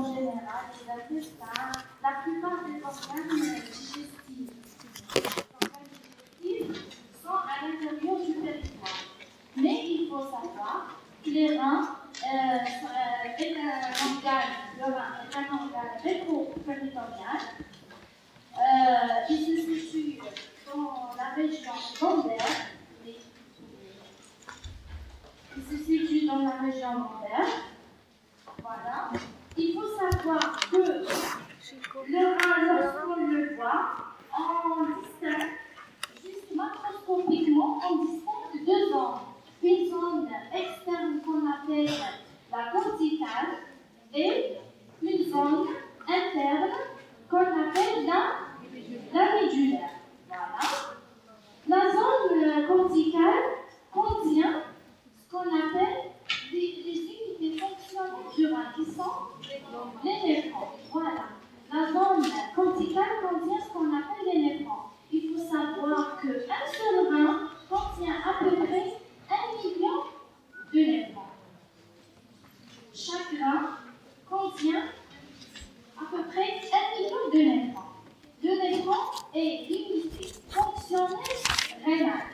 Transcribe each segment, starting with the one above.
en général, les intestins, la plupart des organes digestifs. Les organes digestifs sont à l'intérieur du péritoine. Mais il faut savoir que les reins est un organe rétropéritorial. Il se situe dans la région lombaire. Il se situe dans la région lombaire. Voilà. Il faut savoir que le rein, lorsqu'on le voit, on distingue, juste macroscopiquement, on distingue deux zones. Une zone externe qu'on appelle la corticale et une zone interne qu'on appelle la médulaire. Voilà. La zone corticale contient ce qu'on appelle les unités fonctionnelles du rein, qui sont les néphrons. Voilà. La zone corticale contient ce qu'on appelle les néphrons. Il faut savoir qu'un seul rein contient à peu près 1 million de néphrons. Chaque rein contient à peu près 1 million de néphrons. Le néphron est l'unité fonctionnelle rénale.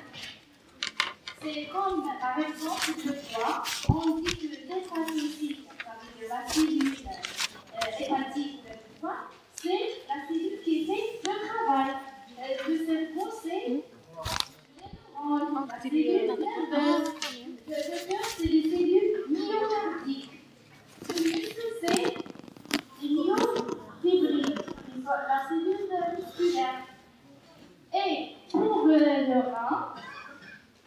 C'est comme, par exemple, le foie, on dit que l'hépatocyte, c'est-à-dire la cellule hépatique du foie, c'est la cellule qui fait le travail. Le cerveau, c'est les neurones, la cellule nerveuse. Le cœur, c'est les cellules myocardiques. Le muscle, c'est les myofibrilles, la cellule musculaire. Et pour le rein,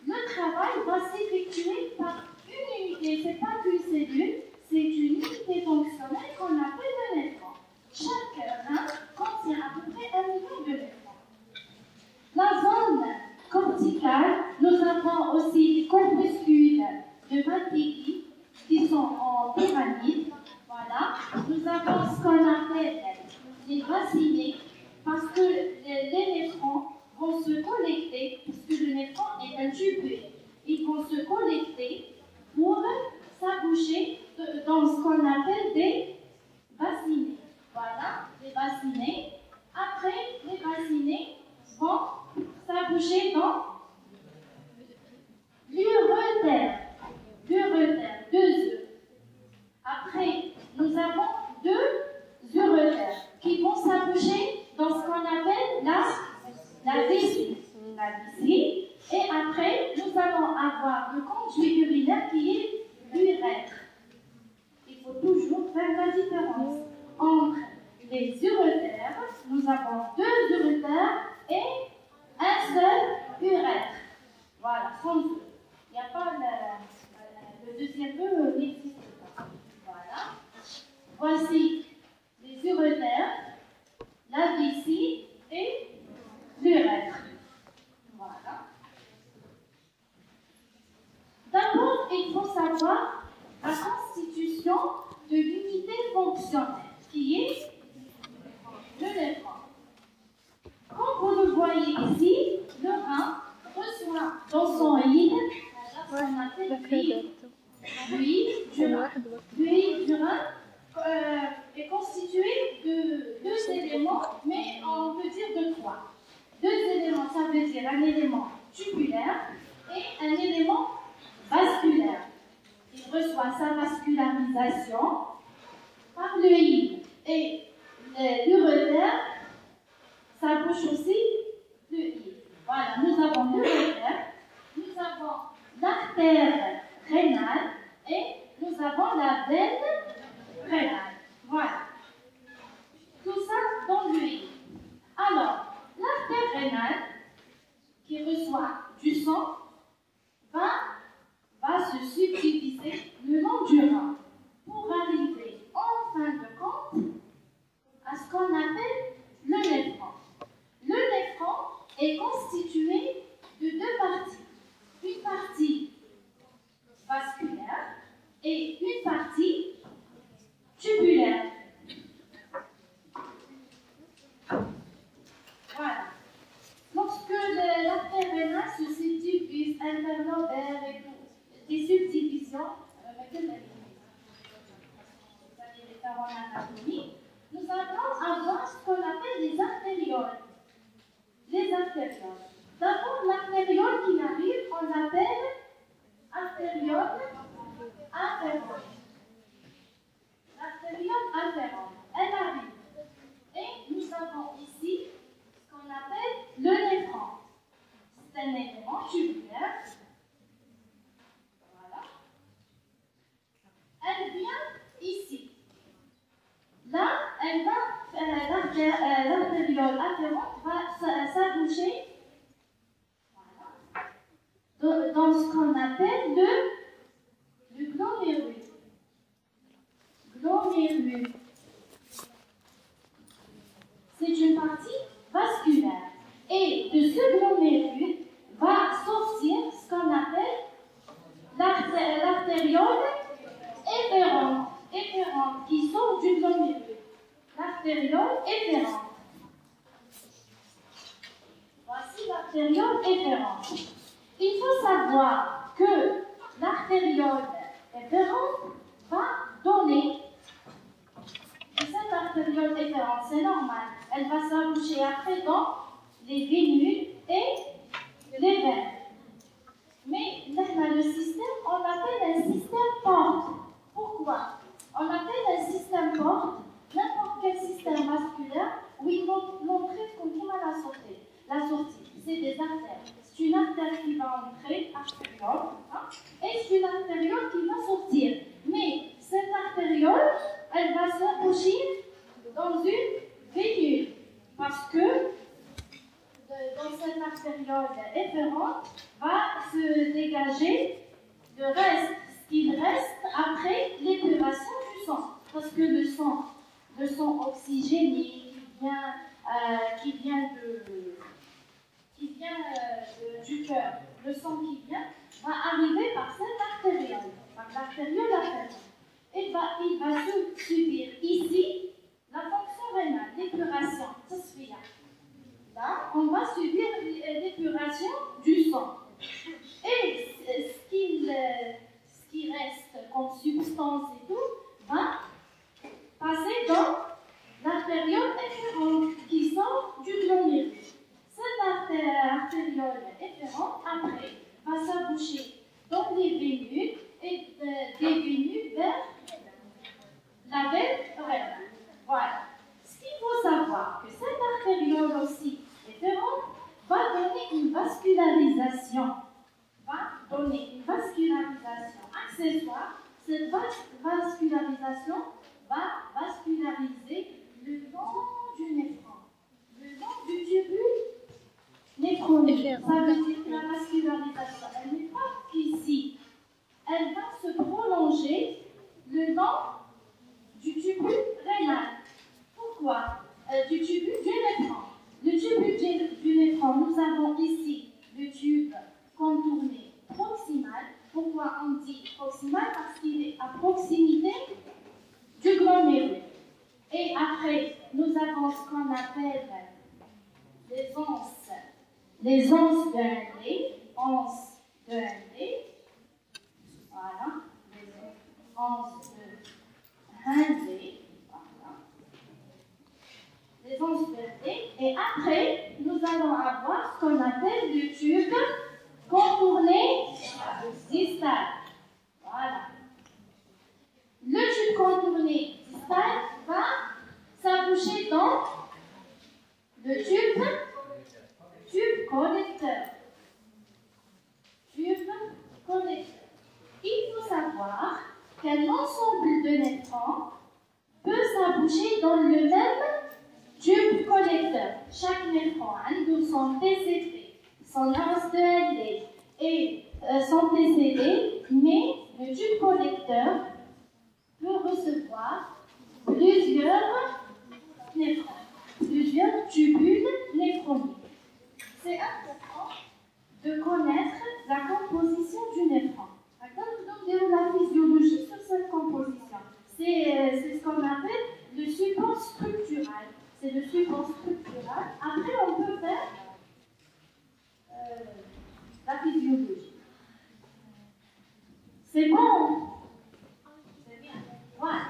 le travail va s'effectuer par une unité. Ce n'est pas qu'une cellule, c'est une unité fonctionnelle qu'on appelle le néphron. Chaque rein contient à peu près 1 million de néphrons. La zone corticale, nous avons aussi des corpuscules de Malpighi qui sont en pyramide. Voilà. Nous avons ce qu'on appelle les basinets parce que les néphrons vont se connecter, puisque le néphron est un tubule. Ils vont se connecter pour s'aboucher dans ce qu'on appelle des basinets. Voilà, les basinets. Après, les basinets vont s'aboucher dans l'urétère. L'urétère, 2 œufs. Après, nous avons 2 urétères qui vont s'aboucher dans ce qu'on appelle la vessie. Et après, nous allons avoir le conduit urinaire qui est l'urètre. Il faut toujours faire la différence entre les urétères. Nous avons 2 urétères et un seul urètre. Voilà, sans œufs. Il n'y a pas le deuxième œuf n'existe pas. Voilà. Voici les urétères, la vessie et l'urètre. Voilà. D'abord, il faut savoir la constitution de l'unité fonctionnelle, qui est le néphron. Comme vous le voyez ici, le rein reçoit dans son hile ce qu'on appelle l'huile du rein est constituée de 2 éléments, mais on peut dire de 3. 2 éléments, ça veut dire un élément tubulaire et un élément vasculaire. Il reçoit sa vascularisation par le hile. Et l'urétère s'abouche aussi le hile. Voilà, nous avons l'urétère, nous avons l'artère rénale et nous avons la veine rénale. Voilà. Tout ça dans le hile. Alors, l'artère rénale, qui reçoit du sang, va se subdiviser le long du rein pour arriver en fin de compte à ce qu'on appelle le néphron. Le néphron est constitué de 2 parties. Une partie vasculaire et une partie tubulaire. Voilà. Lorsque l'artère rénale se subdivise interlobaire et tout, des subdivisions, en anatomie, nous allons avoir ce qu'on appelle les artérioles. Les artérioles. D'abord, l'artériole qui arrive, on l'appelle artériole afférente. L'artériole afférente, elle arrive. Et nous avons ici ce qu'on appelle le néphron. C'est un élément tubulaire. Voilà. Elle vient ici. Là, elle va, l'artériole afférente va s'aboucher dans ce qu'on appelle le glomérule. Glomérule. C'est une partie vasculaire. Et de ce glomérule va sortir ce qu'on appelle l'artériole efférente, qui sort du glomérule. L'artériole efférente. Voici l'artériole efférente. Il faut savoir que l'artériole efférente va donner, cette artériole efférente, c'est normal, elle va s'aboucher après dans les vénules et les veines. Mais là, le système, on l'appelle un système porte. Pourquoi? On l'appelle un système porte, n'importe quel système vasculaire où il faut l'entrée continue à la sortie. C'est des artères. C'est une artère qui va entrer, artériole, et c'est une artériole qui va sortir. Mais cette artériole, elle va s'aboucher dans une vénule. Parce que dans cette artériole efférente va se dégager le reste, ce qu'il reste après l'épuration du sang. Parce que le sang oxygéné qui vient du cœur, le sang qui vient, va arriver par cette artériole, par l'artériole afférente. Il va subir ici la fonction rénale, l'épuration, tasfiya. Là, on va subir l'épuration du sang. Et ce qui reste comme substance et tout va passer dans l'artériole efférente qui sort du glomérule. Cette artériole efférente, après, va s'aboucher dans les vénules et des vénules vers la veine rénale. Voilà. Ce qu'il faut savoir, que cette artériole aussi efférente va donner une vascularisation. Accessoire. Cette vascularisation va vasculariser le long du néphron, le long du tubule néphronique. Ça veut dire que la vascularisation, elle n'est pas ici. Elle va se prolonger le long du tubule rénal. Pourquoi? Du tubule du néphron. Le tubule du néphron, nous avons ici le tube contourné proximal. Pourquoi on dit proximal? Parce qu'il est à proximité du glomérule. Et après, nous avons ce qu'on appelle les onces de Henle. Voilà, les onces de Henle. Les onces de Henle. Et après, nous allons avoir ce qu'on appelle le tube contourné distal. Voilà. Le tube contourné distal va s'aboucher dans le tube connecteur. Tube connecteur. Il faut savoir qu'un ensemble de néphrons peut s'aboucher dans le même tube connecteur. Chaque néphron a son TCP, son once de Henle et son TCD, mais le tube connecteur peut recevoir plusieurs néphrons, plusieurs tubules néphroniques. C'est important de connaître la composition du néphron. Nous donne la physiologie sur cette composition. C'est ce qu'on appelle le support structural. C'est le support structural. Après, on peut faire la physiologie. C'est bon? C'est bien. Voilà.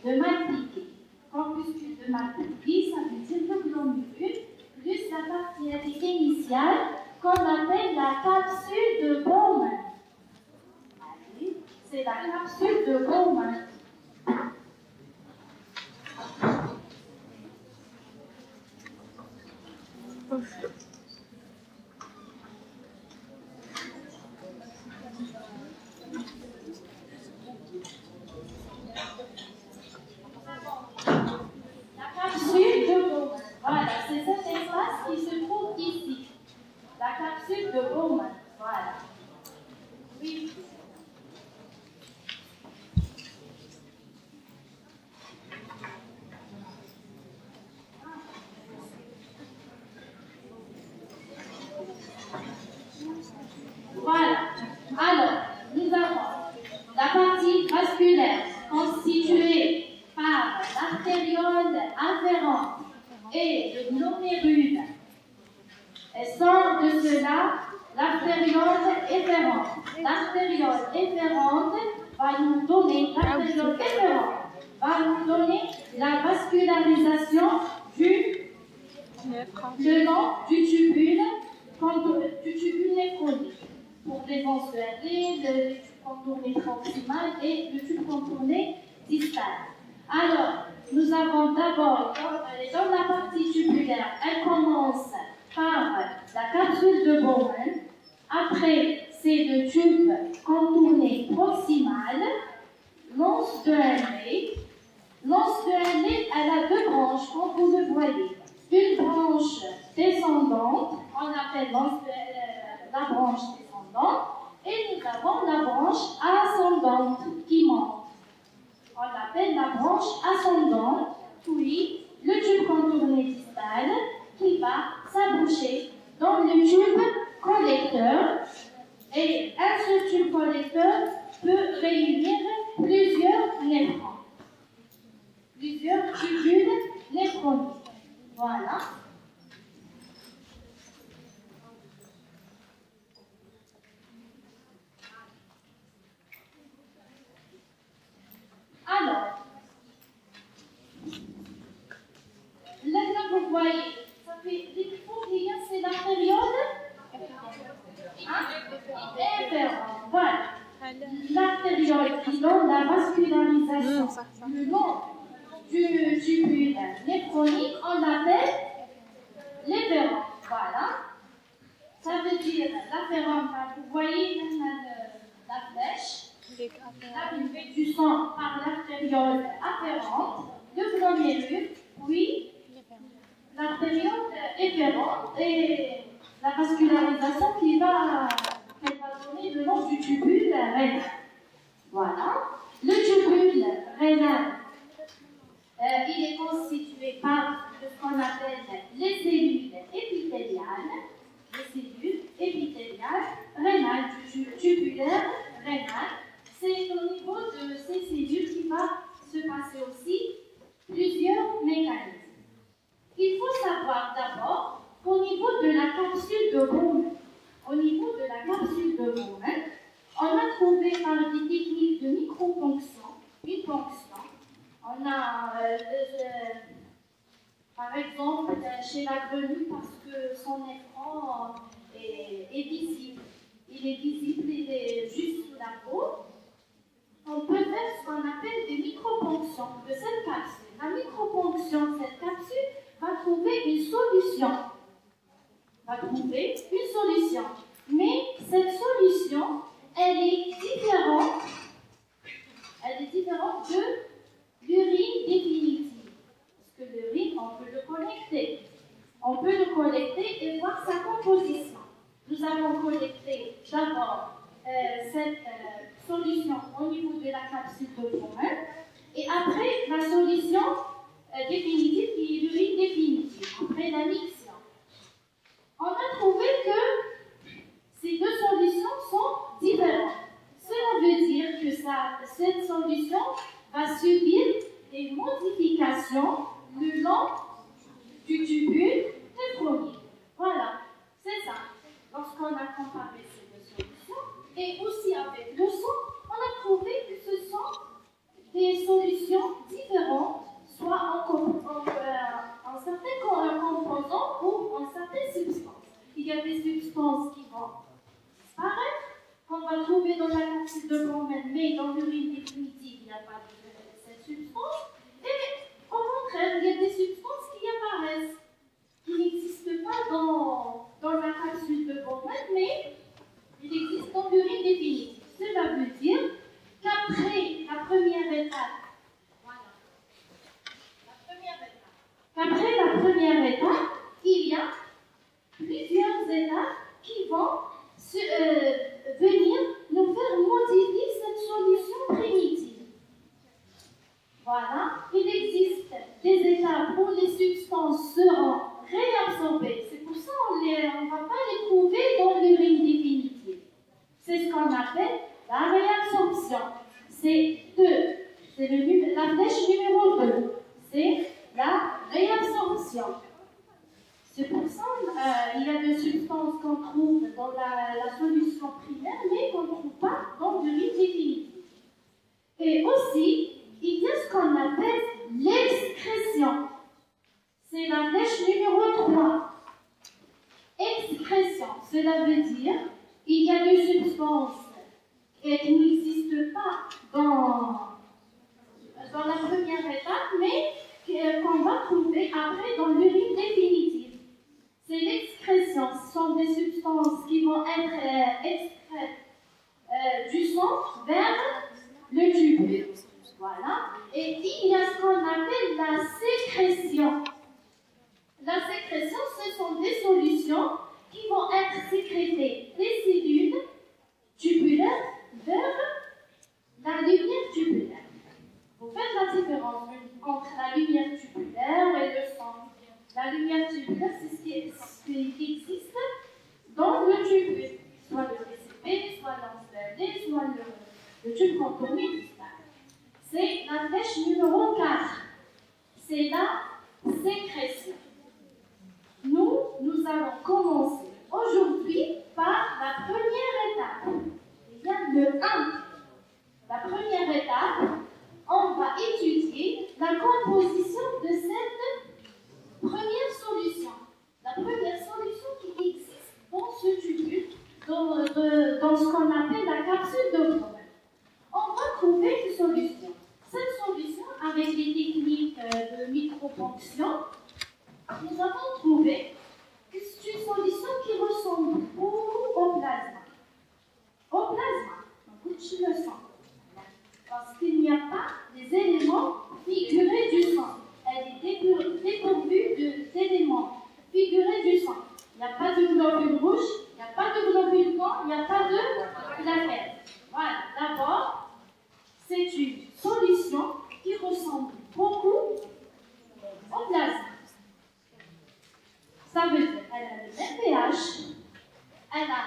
de Malpighi. Corpuscule de Malpighi, ça veut dire le glomérule, plus la partie initiale qu'on appelle la capsule de Bowman. C'est la capsule de Bowman. Voilà, c'est cet espace qui se trouve ici. La capsule de Bowman. Voilà. Oui. Voilà. Alors, nous avons la partie vasculaire constituée par l'artériole afférente et le glomérule. Et sans de cela, l'artériole efférente. L'artériole efférente va nous donner, la vascularisation le long du tubule néphrotique. Pour les concerner, le tube contourné proximal et le tube contourné distal. Alors, nous avons d'abord, dans la partie tubulaire, elle commence par la capsule de Bowman. Après, c'est le tube contourné proximal, l'anse de Henry. L'anse de Henry, elle a deux branches, comme vous le voyez. Une branche descendante, on appelle la branche descendante, et nous avons la branche ascendante qui monte. On l'appelle la branche ascendante, puis le tube contourné distal qui va s'aboucher dans le tube collecteur. Et un seul tube collecteur peut réunir plusieurs néphrons, plusieurs tubules néphroniques. Voilà. Alors, là, vous voyez, ça fait c'est la période inférente. Voilà. L'artériole qui donne la vascularisation le long du tubule néphronique, on l'appelle l'efférente. Voilà. Ça veut dire l'afférente, vous voyez la flèche. L'arrivée du sang par l'artériole afférente, le glomérule, puis l'artériole efférente et la vascularisation qu'elle va donner le long du tubule rénal. Voilà. Le tubule rénal, il est constitué par ce qu'on appelle les cellules épithéliales. Les cellules épithéliales rénales du tubulaire rénal. C'est au niveau de ces cellules qu'il va se passer aussi plusieurs mécanismes. Il faut savoir d'abord qu'au niveau de la capsule de Bowman, on a trouvé par des techniques de microponction une ponction. On a, par exemple, chez la grenouille, parce que son écran est visible. Il est visible, il est juste sous la peau. On peut faire ce qu'on appelle des microponctions de cette capsule. La microponction de cette capsule va trouver une solution. Mais cette solution, elle est différente de l'urine définitive. Parce que l'urine, on peut le collecter et voir sa composition. Nous allons collecter d'abord cette solution au niveau de la capsule de Bowman et après la solution définitive qui est l'urine définitive, après la mixtion. On a trouvé que ces deux solutions sont différentes. Cela veut dire que cette solution va subir des modifications le long du tubule néphronique. Voilà, c'est ça. Lorsqu'on a comparé ces deux solutions, et aussi avec le sang, on a trouvé que ce sont des solutions différentes. première étape, il y a plusieurs étapes qui vont venir nous faire modifier cette solution primitive. Voilà, il existe des étapes où les substances seront réabsorbées. C'est pour ça qu'on ne va pas les trouver dans l'urine définitive. C'est ce qu'on appelle la réabsorption. C'est 2. C'est la flèche numéro 2. C'est la réabsorption. C'est pour ça qu'il y a des substances qu'on trouve dans la solution primaire, mais qu'on ne trouve pas dans l'urine définitive. Et aussi, il y a ce qu'on appelle l'excrétion. C'est la flèche numéro 3. Excrétion, cela veut dire qu'il y a des substances qui n'existent pas dans la première étape, mais qu'on va trouver après dans l'urine définitive. C'est l'excrétion. Ce sont des substances qui vont être extraites du sang vers le tube. Voilà. Et il y a ce qu'on appelle la sécrétion. La sécrétion, ce sont des solutions qui vont être sécrétées des cellules tubulaires vers la lumière tubulaire. Vous faites la différence entre la lumière tubulaire et le sang. La lumière tubulaire, c'est ce qui existe dans le tube, soit le PCB, soit l'encelé, soit le tube contourné. C'est la flèche numéro 4. C'est la sécrétion. Nous allons commencer aujourd'hui par la première étape. Il y a le 1. La première étape, on va étudier la composition de cette première solution. La première solution qui existe dans ce tube, dans ce qu'on appelle la capsule de Browne. On va trouver une solution. Cette solution, avec les techniques de microfonction, nous avons trouvé que c'est une solution qui ressemble beaucoup au plasma. Au plasma, donc tu le sens. Parce qu'il n'y a pas des éléments figurés du sang. Elle est dépourvue d'éléments figurés du sang. Il n'y a pas de globule rouge, il n'y a pas de globule blanc, il n'y a pas de plaquettes. Voilà, d'abord, c'est une solution qui ressemble beaucoup au plasma. Ça veut dire qu'elle a le même pH, elle a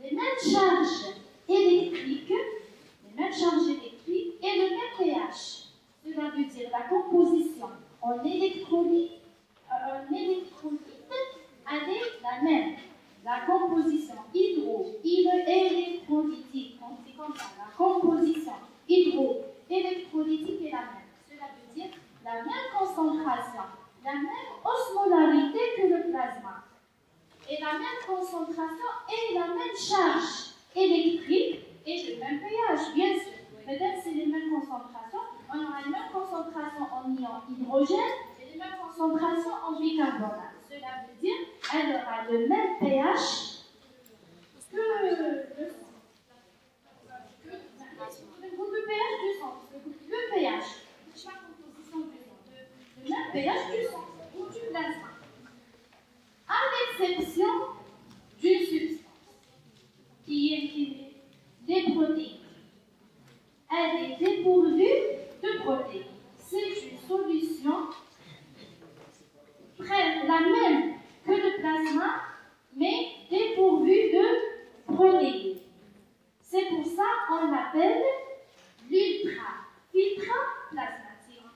les mêmes charges électriques, et le même pH. Cela veut dire la composition en électrolyte avec la même. La composition électrolytique, c'est comme ça, la composition hydroélectrolytique est la même. Cela veut dire la même concentration, la même osmolarité que le plasma. Et la même concentration et la même charge électrique et le même pH, bien sûr. Peut-être c'est les mêmes concentrations. On aura les mêmes concentrations en ion hydrogène et les mêmes concentrations en bicarbonate. Cela veut dire qu'elle aura le même pH que le sang. Le pH du sang. Le pH. Chaque composition du sang. Le même pH du sang ou du plasma. À l'exception d'une substance qui est des protéines. Elle est dépourvue de protéines. C'est une solution la même que le plasma, mais dépourvue de protéines. C'est pour ça qu'on l'appelle l'ultrafiltrat plasmatique.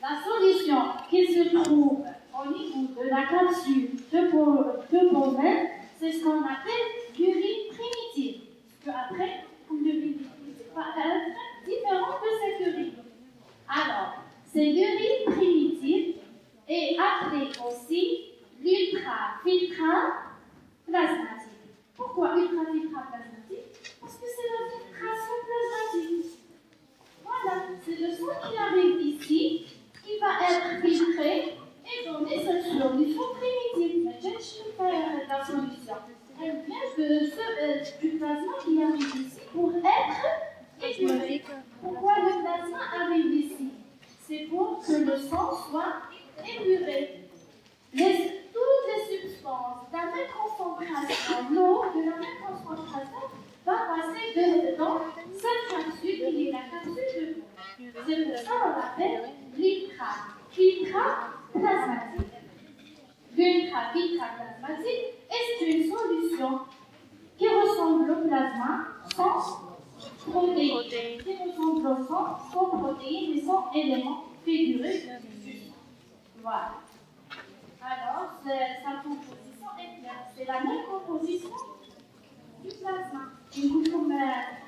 La solution qui se trouve au niveau de la capsule de Bowman, c'est ce qu'on appelle l'urine primitive. Parce qu'après, l'urine primitive va être différente de cette urine. Alors, c'est l'urine primitive et appelée aussi l'ultrafiltrat plasmatique. Pourquoi ultrafiltrat plasmatique? Parce que c'est la filtration plasmatique. Voilà, c'est le sang qui arrive ici, qui va être filtré et donner cette solution primitive. Mais je vais faire la solution. Elle vient du plasma qui arrive ici pour être épuré. Pourquoi le plasma arrive ici? C'est pour que le sang soit épuré. épurer. Toutes les substances de la même concentration, l'eau de la même concentration va passer dans cette capsule qui est la capsule de l'eau. C'est pour ça qu'on l'appelle filtrate plasmatique. L'ultrafiltrate plasmatique est une solution qui ressemble au plasma sans protéines, qui ressemble au sang sans protéines et sans éléments figurés du sang. Voilà. Alors, sa composition est claire. C'est la même composition du plasma. Comme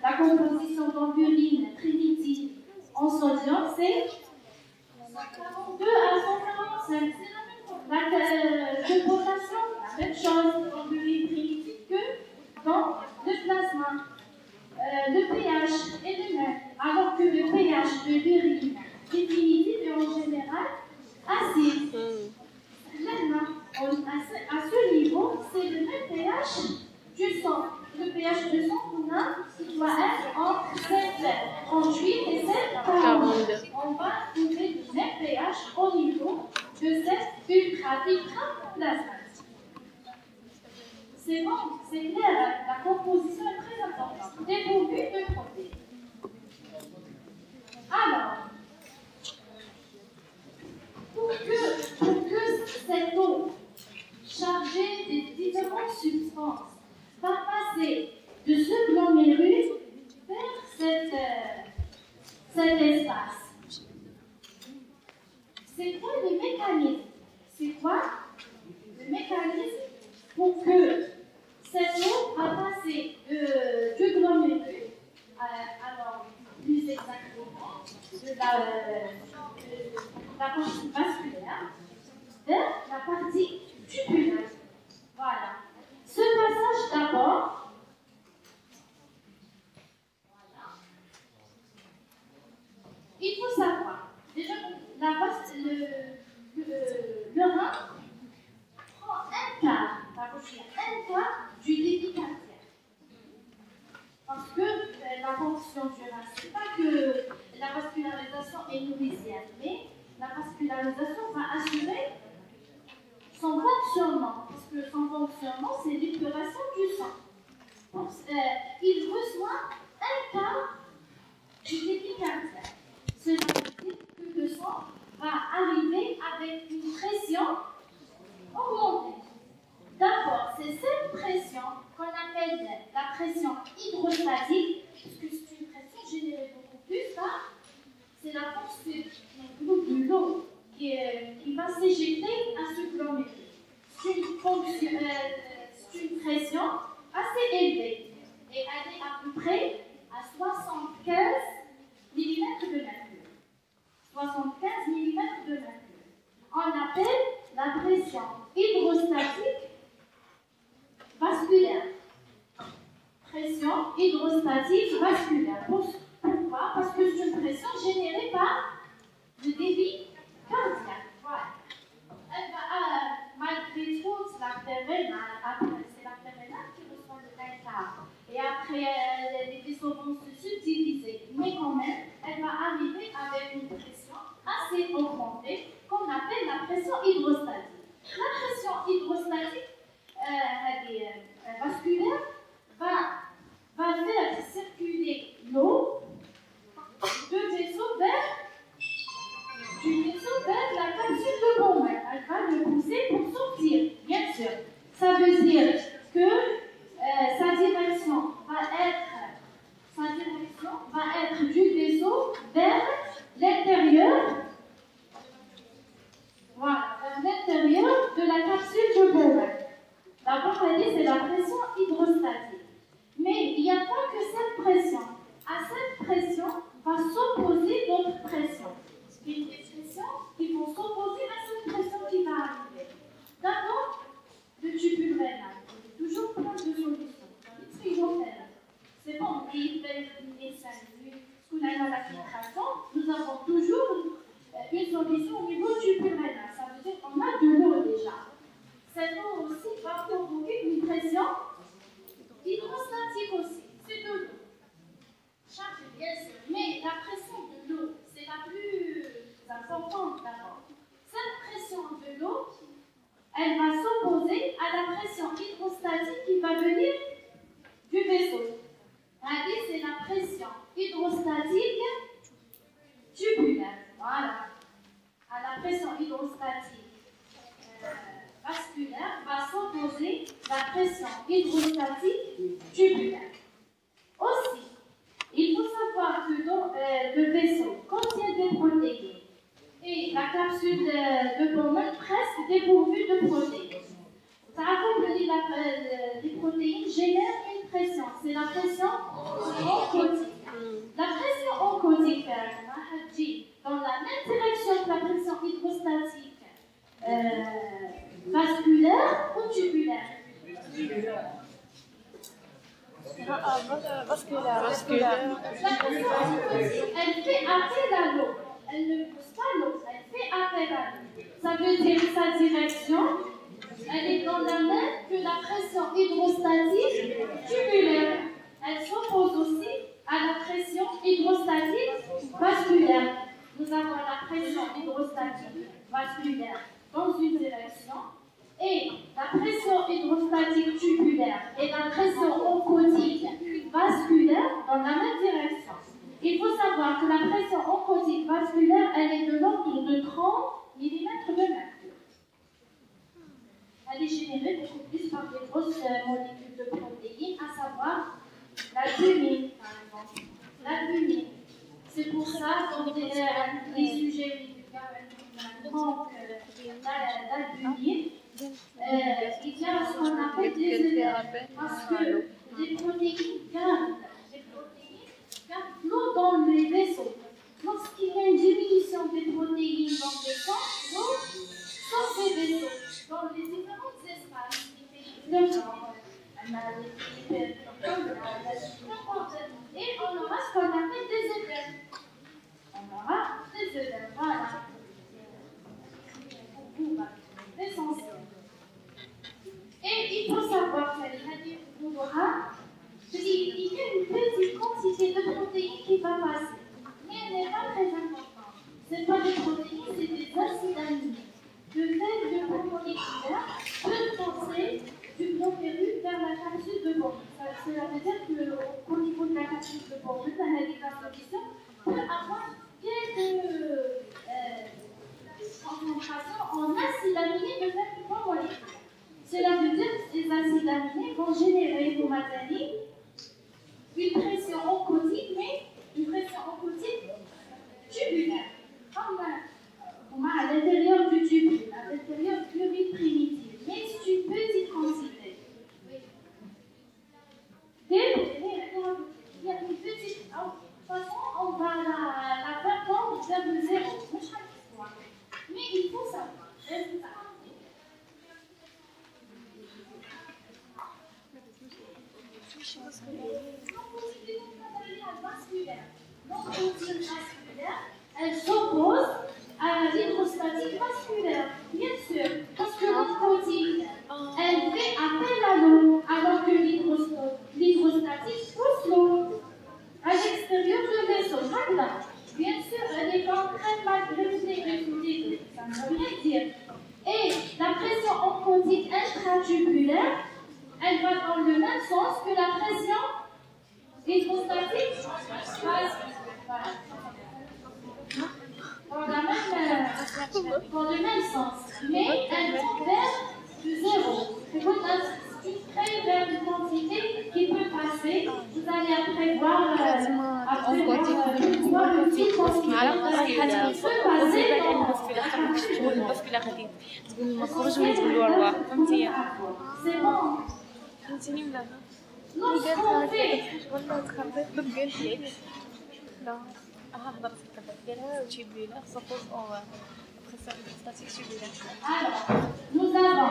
la composition dans l'urine primitive en sodium, c'est 142 à 145. C'est la même de potassium, la même chose dans l'urine primitive que dans le plasma. Le pH est le même, alors que le pH de l'urine définitive est en général acide. À ce niveau, c'est le même pH du sang. Le pH du sang qu'on a, il doit être entre 38 et 7,42. On va trouver le même pH au niveau de cette ultrafiltrate plasmatique. C'est bon, c'est clair, la composition est très importante, dépourvue de protéines. Alors, pour que cette eau chargée des différentes substances va passer de ce glomérule vers cet espace, c'est quoi le mécanisme? C'est quoi le mécanisme pour que cette eau va passer du glomérule, alors plus exactement de la partie vasculaire, vers la partie tubulaire. Voilà. Ce passage d'abord, voilà. Il faut savoir, déjà, le rein prend un quart, un quart du débit cardiaque. Parce que la fonction du rein, ce n'est pas que la vascularisation est nourricière, mais la vascularisation va assurer son fonctionnement, parce que son fonctionnement, c'est l'épuration du sang. Donc, il reçoit un quart du débit cardiaque. Cela veut dire que le sang va arriver avec une pression augmentée. D'abord, c'est cette pression qu'on appelle la pression hydrostatique, puisque c'est une pression générée beaucoup plus par, c'est la force de l'eau qui va s'éjecter à ce glomérule. C'est une pression assez élevée et elle est à peu près à 75 mm de mercure. 75 mm de mercure. On appelle la pression hydrostatique vasculaire. Pression hydrostatique vasculaire. Pourquoi? Parce que c'est une pression générée par le débit cardiaque. Voilà. Elle va, malgré tout, c'est l'artère rénale qui reçoit le quart. Et après, les vaisseaux vont se subdiviser. Mais quand même, elle va arriver avec une pression assez augmentée qu'on appelle la pression hydrostatique. La pression hydrostatique vasculaire va faire circuler l'eau du vaisseau vers la capsule de Bowman. Elle va le pousser pour sortir, bien sûr. Ça veut dire que sa direction va être du vaisseau vers l'intérieur. Voilà, vers l'intérieur de la capsule de Bowman. D'abord, on a dit c'est la pression hydrostatique. Mais il n'y a pas que cette pression. À cette pression va s'opposer d'autres pressions. Il y a des pressions qui vont s'opposer à cette pression qui va arriver. D'abord, le tubule rénal. Toujours plein de solutions. Le trigopène. C'est bon, il fait une ce qu'on a la filtration. Nous avons toujours une solution au niveau du tubule rénal. Ça veut dire qu'on a de l'eau déjà. Cette eau aussi va provoquer une pression hydrostatique aussi. C'est de l'eau. Charge, bien sûr. Mais la pression de l'eau, c'est la plus importante d'abord. Cette pression dépourvues de protéines. Les protéines génèrent une pression, c'est la pression oncotique. La pression oncotique dans la même direction que la pression hydrostatique vasculaire ou tubulaire. Vasculaire. La pression oncotique, elle fait appel à l'eau. Elle ne pousse pas l'eau, elle fait appel à l'eau. Ça veut dire que sa direction, elle est dans la même que la pression hydrostatique tubulaire. Elle s'oppose aussi à la pression hydrostatique vasculaire. Nous avons la pression hydrostatique vasculaire dans une direction et la pression hydrostatique tubulaire et la pression oncotique vasculaire dans la même direction. Il faut savoir que la pression oncotique vasculaire, elle est de l'ordre de 30 mm de mercure. Elle est générée beaucoup plus par des grosses molécules de protéines, à savoir l'albumine, par exemple. L'albumine. C'est pour ça que dans les sujets médicaux d'albumine, il y a ce qu'on appelle des œdèmes. Parce que les protéines gardent l'eau dans les vaisseaux. Lorsqu'il y a une diminution des protéines dans le sang, l'eau sort ces vaisseaux dans les différents espaces. Et on aura ce qu'on appelle des œdèmes. On aura des œdèmes, voilà. L'essentiel. Et il faut savoir qu'il y a une petite quantité de protéines qui va passer. Mais elle n'est pas très importante. Ce n'est pas des protéines, c'est des acides aminés. Le fait de moléculaire peut passer du globérule vers la capsule de Bowman. Cela veut dire qu'au niveau de la capsule de Bowman, la solution peut avoir quelques concentrations en acides aminés de faiblement moléculaire. Cela veut dire que ces acides aminés vont générer au matani une pression oncotique, mais une pression oncotique tubulaire. Comme à l'intérieur du tubule, à l'intérieur du urine primitive, mais c'est une petite quantité. Il y a une petite. De toute façon, on va la faire tendre vers le zéro. Mais il faut savoir. L'oncotique vasculaire, elle s'oppose à l'hydrostatique vasculaire, bien sûr, parce que l'oncotique, elle fait appel à l'eau, alors que l'hydrostatique pousse l'eau à l'extérieur du vaisseau. Voilà. Bien sûr, elle est en train de réfléchir, ça ne veut rien dire. Et la pression oncotique intratubulaire, elle va dans le même sens que la pression hydrostatique vasculaire. Dans le même sens, mais elle tend vers du zéro. C'est une très grande quantité qui peut passer. Vous allez après voir le type c'est bon. Lorsqu'on fait alors, nous avons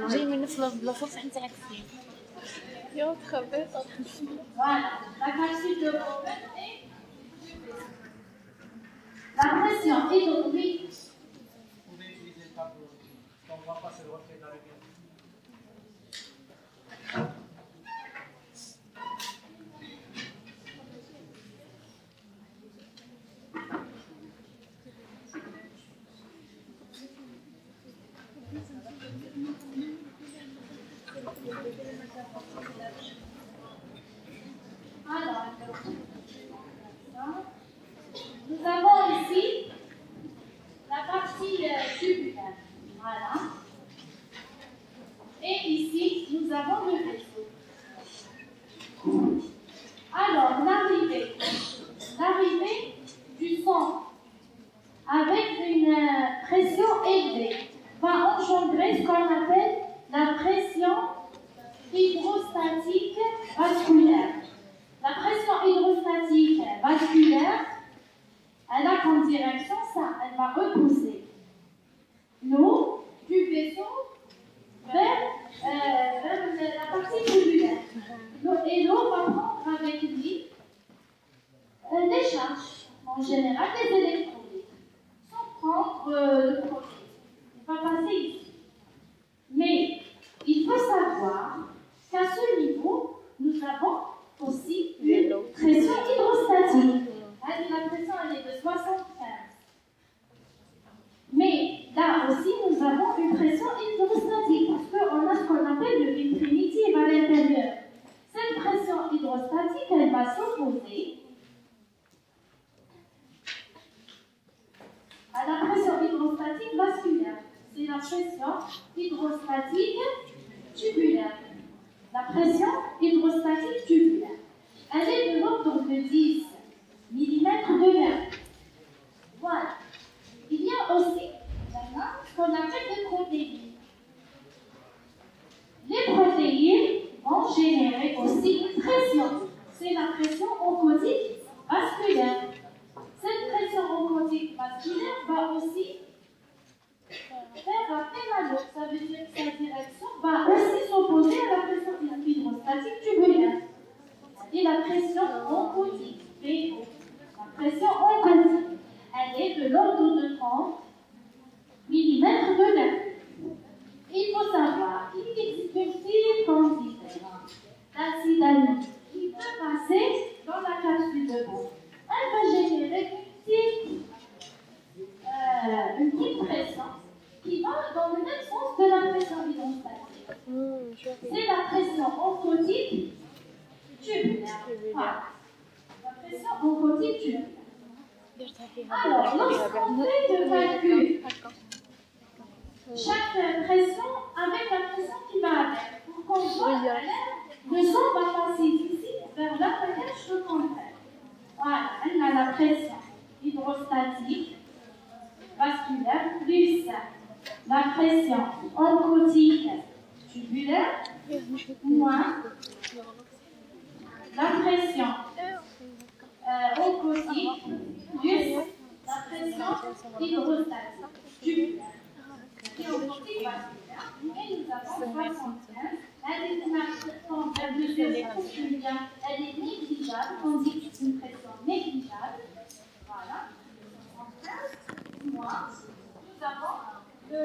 جاي من نفس البلاصه بصح انت عكسي يا تخبيت voilà la capsule de Bowman et la pression hydrostatique. Vous pouvez utiliser le tableau, on ne voit pas ce reflet dans le bien. Alors, nous avons ici la partie tubulaire. Voilà. Et ici, nous avons le vaisseau. Alors, l'arrivée du sang avec une pression élevée va direction ça, elle va repousser l'eau du vaisseau vers la partie tubulaire. Et l'eau va prendre avec lui des charges, en général des électrolytes, sans prendre le profil. Il va passer ici. Mais il faut savoir qu'à ce niveau, nous avons aussi une pression hydrostatique. La pression elle est de 75. Mais là aussi, nous avons une pression hydrostatique parce qu'on a ce qu'on appelle le vide primitif à l'intérieur. Cette pression hydrostatique, elle va s'opposer à la pression hydrostatique vasculaire. C'est la pression hydrostatique tubulaire. La pression hydrostatique tubulaire. Elle est de l'ordre de 10 mm de mercure. Voilà. Il y a aussi maintenant ce qu'on appelle des protéines. Les protéines vont générer aussi une pression. C'est la pression oncotique vasculaire. Cette pression oncotique vasculaire va aussi faire appel à l'eau. Ça veut dire que sa direction va aussi s'opposer à la pression hydrostatique tubulaire. Et la pression oncotique, PO. La pression oncotique, elle est de l'ordre de 30 mm de mercure. Il faut savoir qu'il existe une petite différence d'acide aminé qui peut passer dans la capsule de Bose. Elle va générer une petite pression qui va dans le même sens de la pression hydrostatique. C'est la pression oncotique tubulaire. Voilà. La pression oncotique tubulaire. Alors, lorsqu'on fait le calcul, chaque pression avec la pression qui va avec, pour qu'on voit le son va passer d'ici vers la flèche de contraire. Voilà, elle a la pression hydrostatique vasculaire plus la pression oncotique tubulaire moins la pression oncotique plus la pression hydrostatique tubulaire. Et oncotique vasculaire, et nous avons 75. Elle est négligeable, on dit que c'est une pression négligeable. Voilà. 75 moins, nous avons le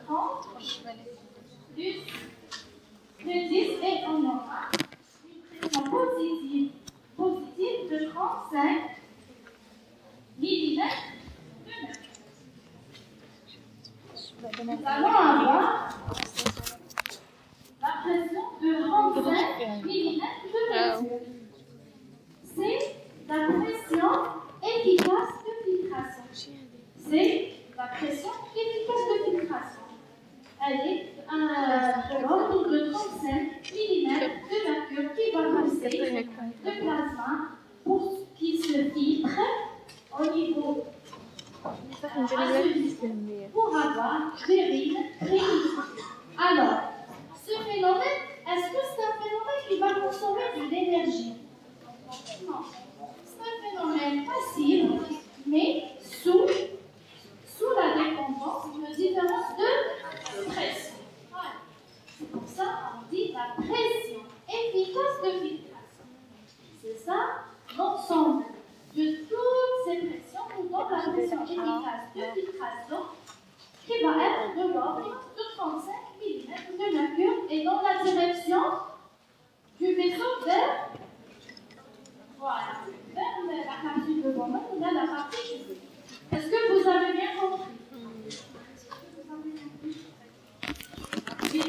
30 plus le 10 et on aura une pression positive de 35 mm de mercure. Nous allons avoir la pression de 35 mm de mercure. C'est la pression efficace de filtration. C'est la pression efficace de filtration. Elle est de l'ordre de 35 mm de mercure qui va passer le plasma pour qu'il se filtre au niveau pour avoir des rides primitifs. Alors, ce phénomène, est-ce que c'est un phénomène qui va consommer de l'énergie? Non. C'est un phénomène passif, mais sous la dépendance de différence de pression. Voilà. C'est pour ça qu'on dit la pression efficace de filtration. C'est ça l'ensemble de toutes ces pressions nous donne la pression efficace de filtration qui va être de l'ordre de 35 mm de mercure et dans la direction du vaisseau vers, voilà, vers la capsule de Bowman ou vers la partie tubulaire. Est-ce que vous avez bien compris? Oui.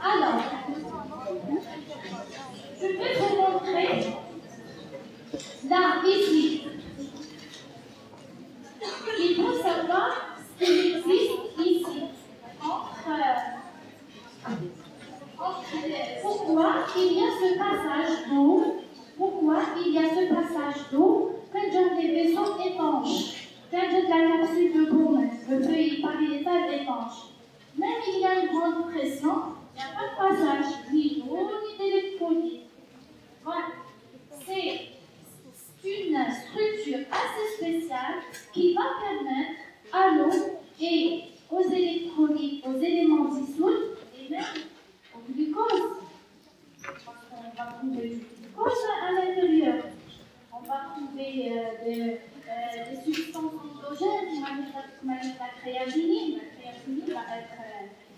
Alors, je vais vous montrer là, ici. Il faut savoir ce qui existe ici pourquoi il y a ce passage d'eau. Pourquoi il y a ce passage d'eau genre des vaisseaux étanches, tel que la capsule de Bowman, le feuille pariétal étanche. Même il y a une grande pression, il n'y a pas de passage, ni d'eau, ni d'électrolyte. Voilà. C'est une structure assez spéciale qui va permettre à l'eau et aux électrolytes, aux éléments dissous et même au glucose. Parce qu'on va trouver du glucose à l'intérieur. On va trouver des substances endogènes qui manipuleront la créatinine. La créatinine va être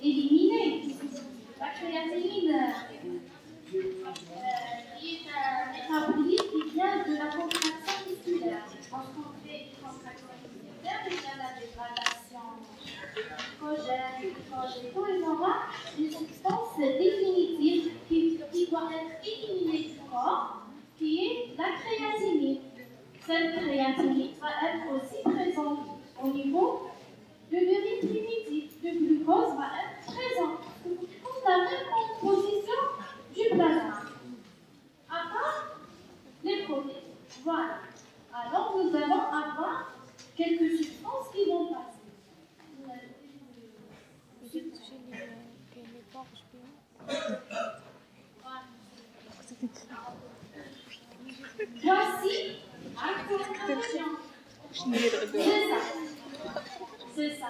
éliminée. La créatinine qui est un métabolite qui vient de la contraction musculaire. Lorsqu'on fait une contraction musculaire, il y a la dégradation glycogène, et on aura une substance définitive qui doit être éliminée du corps, qui est la créatinine. Cette créatinine va être aussi présente au niveau de l'urine primitive. Le glucose va être présent. Le glucose a la même composition du plasma. À part les protéines. Voilà. Alors nous allons avoir quelques substances qui vont passer. Voici, attention. C'est ça.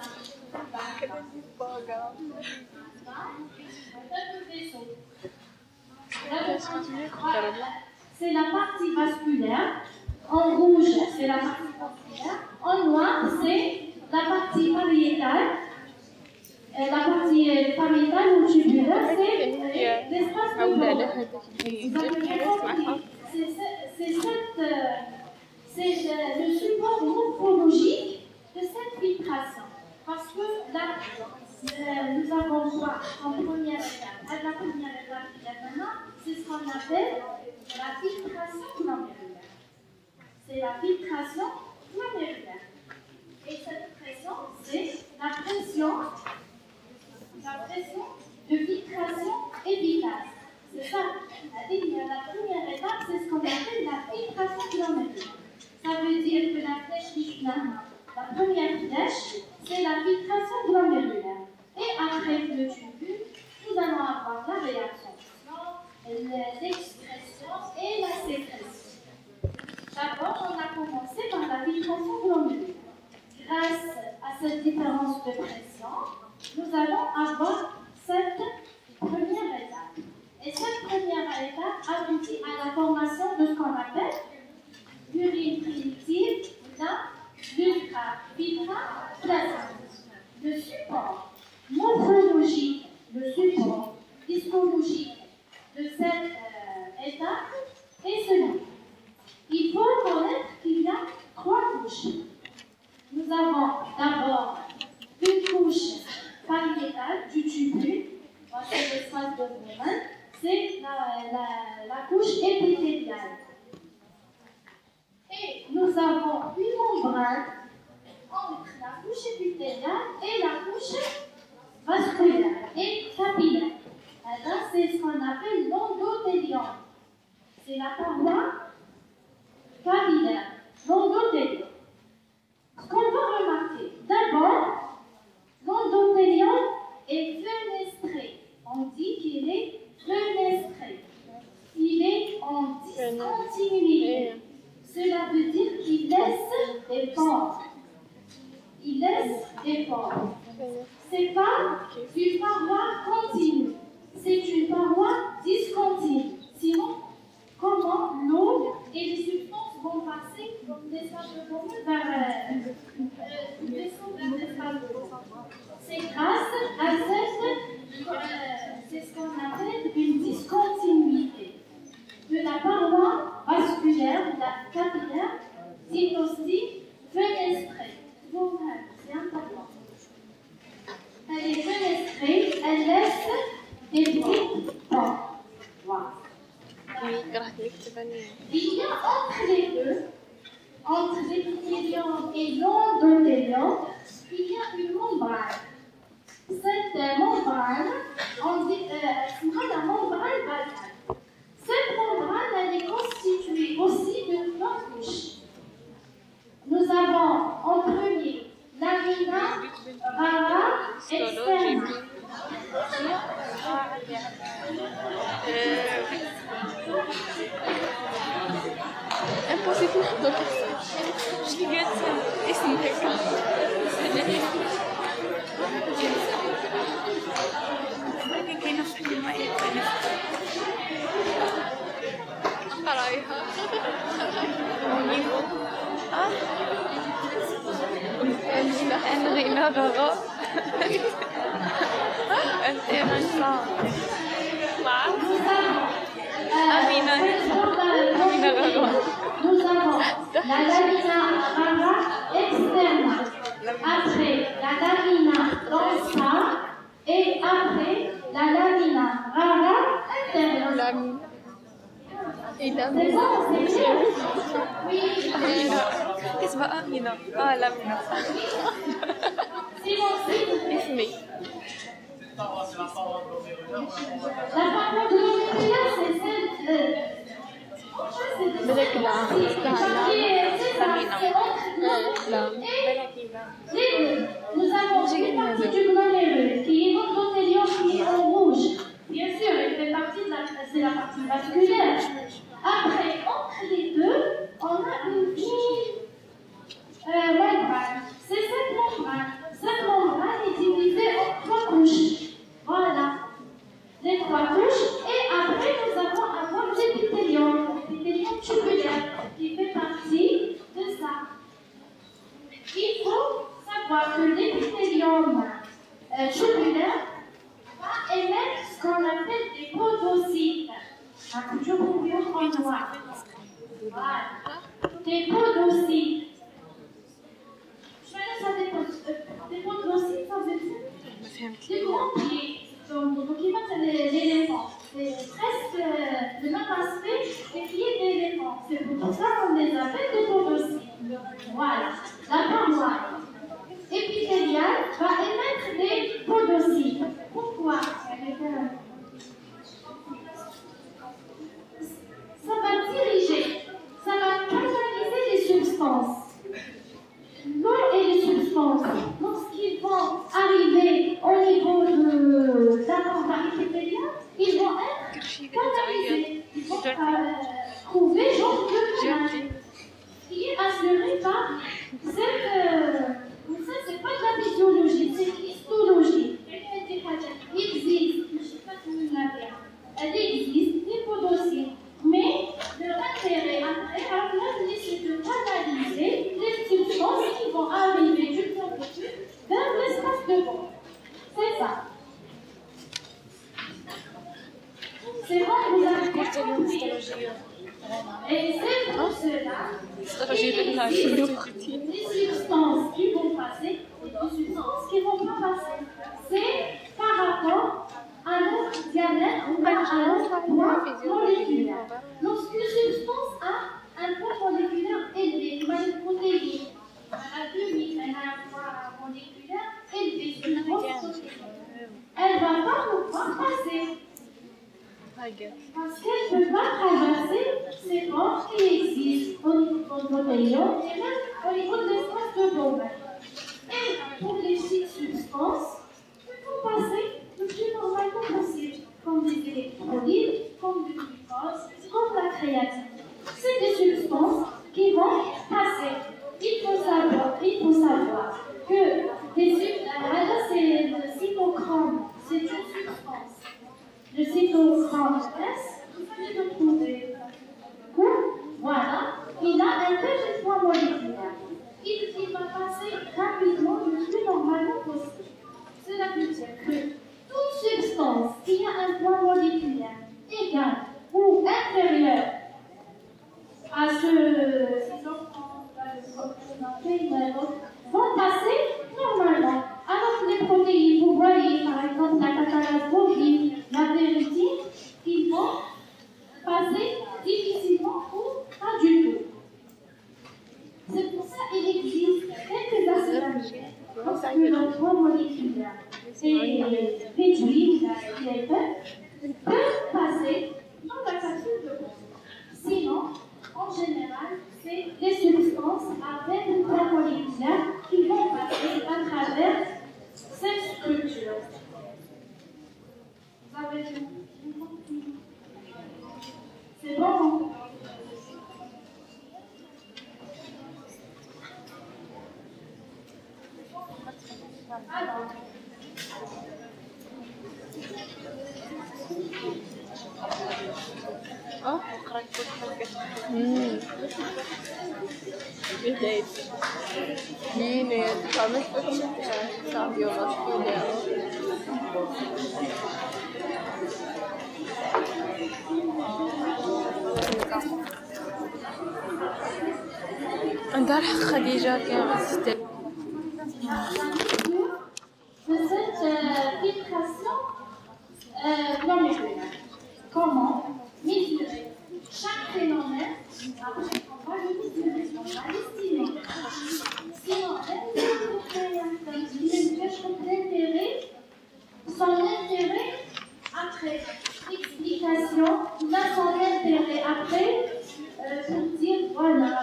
C'est la partie vasculaire. En rouge, c'est la partie vasculaire. En noir, c'est la partie pariétale. La partie pariétale ou tubulaire, c'est l'espace de l'eau. C'est le support morphologique de cette filtration. Parce que là, nous avons droit en première étape. À la première étape qu'il y a maintenant, c'est ce qu'on appelle la filtration glomérulaire. C'est la filtration glomérulaire. Et cette pression, c'est la pression de filtration efficace. C'est ça. La première étape, c'est ce qu'on appelle la filtration glomérulaire. Ça veut dire que la flèche qui finalement, la première flèche, c'est la filtration glomérulaire. Et après le tubule, nous allons avoir la réaction, l'excrétion et la sécrétion. D'abord, on a commencé par la filtration glomérulaire. Grâce à cette différence de pression, nous allons avoir cette première étape. Et cette première étape aboutit à la formation de ce qu'on appelle l'urine primitive dans l'ultra-plasma. Le support morphologique, le support histologique de cette étape est celui. Il faut connaître qu'il y a 3 couches. Nous avons d'abord une couche pariétale du tubule, c'est l'espace de Bowman, c'est la couche épithéliale. Et nous avons une membrane entre la couche épithéliale et la couche vasculaire et capillaire. Alors, c'est ce qu'on appelle l'endothélium. C'est la paroi capillaire, l'endothélium. Ce qu'on va remarquer, d'abord, l'endothélium est fenestré. On dit qu'il est fenestré. Il est en discontinuité. Cela veut dire qu'il laisse des pores. Il laisse des pores. Ce n'est pas une paroi continue. C'est une paroi discontinue. Sinon, comment l'eau et les substances vont passer l'espace de l'eau vers l'espace de l'eau? C'est grâce à c'est ce qu'on appelle une discontinuité de la paroi vasculaire, de la capillaire, dite aussi fenestrée. C'est important. Elle est fenestrée, elle laisse des petits pores. Voilà. Il y a entre les deux, entre l'épithélium et l'endothélium, il y a une membrane. Cette membrane, on dit la membrane basale. Cette membrane, elle est constituée aussi de 3 couches. Rina Roro. Nous avons la lamina rara externe, après la lamina densa et après la lamina rara interne. C'est bon, c'est clair? Oui. Qu'est-ce que c'est Amina? Ah, Lamina. C'est bon, c'est اسمي. la parole glomérulaire, c'est celle nous avons une partie du glomérule qui est l'endothélium qui est en rouge. Bien sûr, elle fait partie de c'est la partie vasculaire. Après, entre les deux, on a une fine membrane. C'est cette membrane. Cette membrane est divisée en 3 couches. Voilà. Les 3 couches. Et après, nous avons un mode d'épithélium. L'épithélium tubulaire qui fait partie de ça. Il faut savoir que l'épithélium tubulaire va émettre ce qu'on appelle des podocytes. La couture courbure en noir. Voilà. Des podocytes. Je vais laisser des podocytes, ça veut dire des grands pieds. Donc, ils mettent l'éléphant. C'est presque le même aspect des pieds d'éléphant. C'est pour ça qu'on les appelle des podocytes. Voilà. La paroi épithéliale va émettre des podocytes. Pourquoi? Ça va diriger, ça va canaliser les substances. L'eau et les substances, lorsqu'ils vont arriver au niveau de la membrane épithéliale, ils vont être canalisés. Ils vont trouver genre de canal qui est assuré par cette. Ça, c'est pas de la physiologie, c'est de l'histologie. Il existe, je ne sais pas comment la dire. Elle existe, des podocytes. Mais leur intérêt après, c'est de canaliser les substances qui vont arriver du plan de tube vers l'espace de bord. C'est ça. C'est bon, vous avez compris. Et c'est pour cela qu'il existe des substances qui vont passer et des substances qui ne vont pas passer. C'est par rapport à notre diamètre ou à notre poids moléculaire. Lorsqu'une substance a un poids moléculaire élevé, comme une protéine, elle a 2000, elle a un poids moléculaire élevé, c'est une grosse protéine. Elle ne va pas pouvoir passer. Parce qu'elle ne peut pas traverser ces bords qui existent au niveau de l'endothélium et même au niveau de l'espace de Bowman. Et pour les petites substances, il faut passer le plus normalement possible, comme des électrolytes, comme du glucose, comme la créatine. C'est des substances qui vont passer. Il faut savoir que là, c'est le cytochrome, c'est une substance. Le cytochrome S, vous allez le trouver. Voilà, il a un petit poids moléculaire. Il va passer rapidement le plus normalement possible. Cela veut dire que toute substance qui a un poids moléculaire égal ou inférieur à ce vont passer normalement. Alors que les protéines, vous voyez par exemple la catalase bovine, la ferritine, ils vont passer difficilement ou pas du tout. C'est pour ça qu'il existe quelques acides lorsque le poids moléculaire est réduit, peuvent passer dans la capsule de peau. Sinon, en général, c'est des substances avec un poids moléculaire qui vont passer à travers cette structure. Vous avez compris? C'est bon? Alors, Oh, Init. Init. Kami pa sabi yung mas pwede. امبارح خديجة كان ريزيستي. de cette filtration glomérular. Comment mesurer chaque phénomène? Après, on va le mesurer, on va l'estimer. Sinon, l'intérêt, son intérêt après explication, là son intérêt après pour dire voilà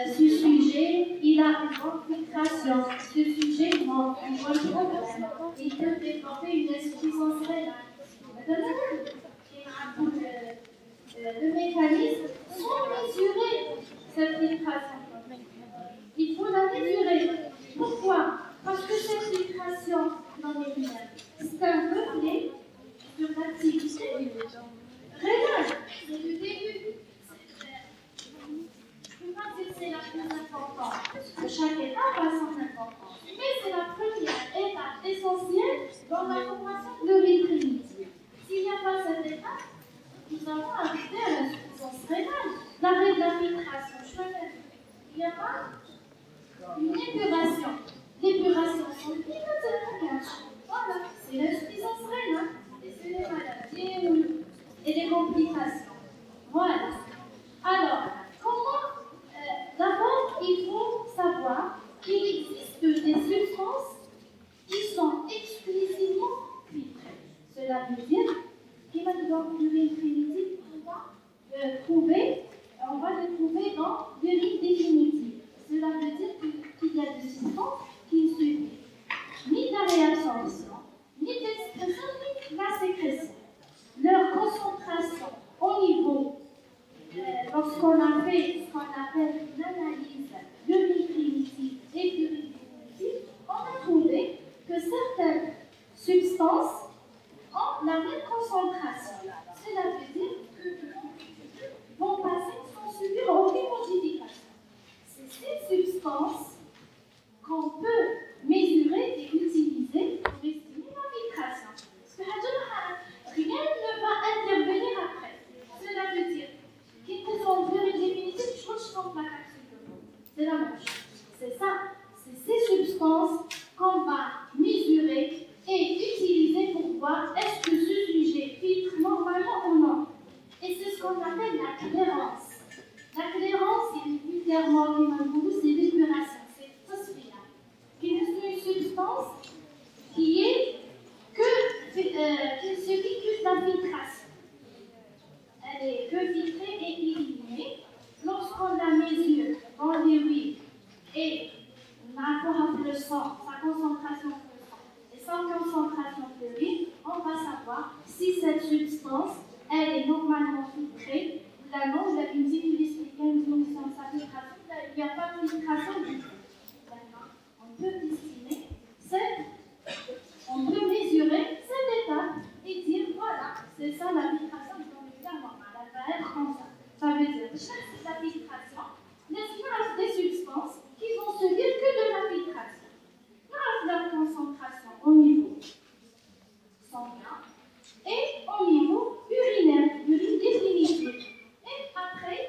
ce sujet il a une bonne filtration, ce sujet manque un bon problème, il peut développer une insuffisance rénale. Le mécanisme sans mesurer cette filtration. Il faut la mesurer. Pourquoi? Parce que cette filtration glomérular, c'est un reflet sur l'activité rénale. C'est le début. Je ne peux pas dire que c'est la plus importante, parce que chaque étape a son importance. Mais c'est la première étape essentielle dans la formation de l'urétrinite. S'il n'y a pas cette étape, nous allons arriver à l'insuffisance rénale. L'arrêt de la filtration, il n'y a pas une épuration. L'épuration sanguine, c'est le langage. Voilà, c'est l'insuffisance rénale. Et c'est les maladies et les complications. Voilà. Alors, comment d'abord, il faut savoir qu'il existe des substances qui sont exclusivement filtrées. Cela veut dire qu'il va dans l'urine primitive, on va le trouver dans l'urine définitive. Cela veut dire qu'il y a des substances qui ne suivent ni de la réabsorption, ni de l'expression, ni de la sécrétion. Leur concentration au niveau, lorsqu'on a fait ce qu'on appelle l'analyse d'urine primitive et d'urine définitive, on a trouvé que certaines substances ont la même concentration. Cela veut dire que vont passer sans subir aucune modification. C'est ces substances qu'on peut mesurer et utiliser pour estimer la filtration. Parce que rien ne va intervenir après. Cela veut dire qu'ils ne sont plus définitifs, je change la capsule. C'est la même chose. C'est ça. C'est ces substances qu'on va mesurer et utiliser pour voir est-ce que ce sujet filtre normalement ou non. Et c'est ce qu'on appelle la clairance. La clairance, c'est vulgairement c'est l'épuration, c'est tasfiya. Qui est une substance qui est que ce qui fait la filtration. Elle est que filtrée et éliminée. Lorsqu'on la mesure dans l'urine et on a le sang, sa concentration de sang et sa concentration d'urine, on va savoir si cette substance elle est normalement filtrée ou la non. Je l'ai dit, il expliquait une dimension de sa filtration. Il n'y a pas de filtration du tout. On peut estimer, on peut mesurer cette étape et dire voilà, c'est ça la filtration glomérular normale. Elle va être comme ça. Ça veut dire que la filtration laisse des substances qui vont se dire que de la filtration. Leur concentration au niveau sanguin et au niveau urinaire, urine définitive. Et après,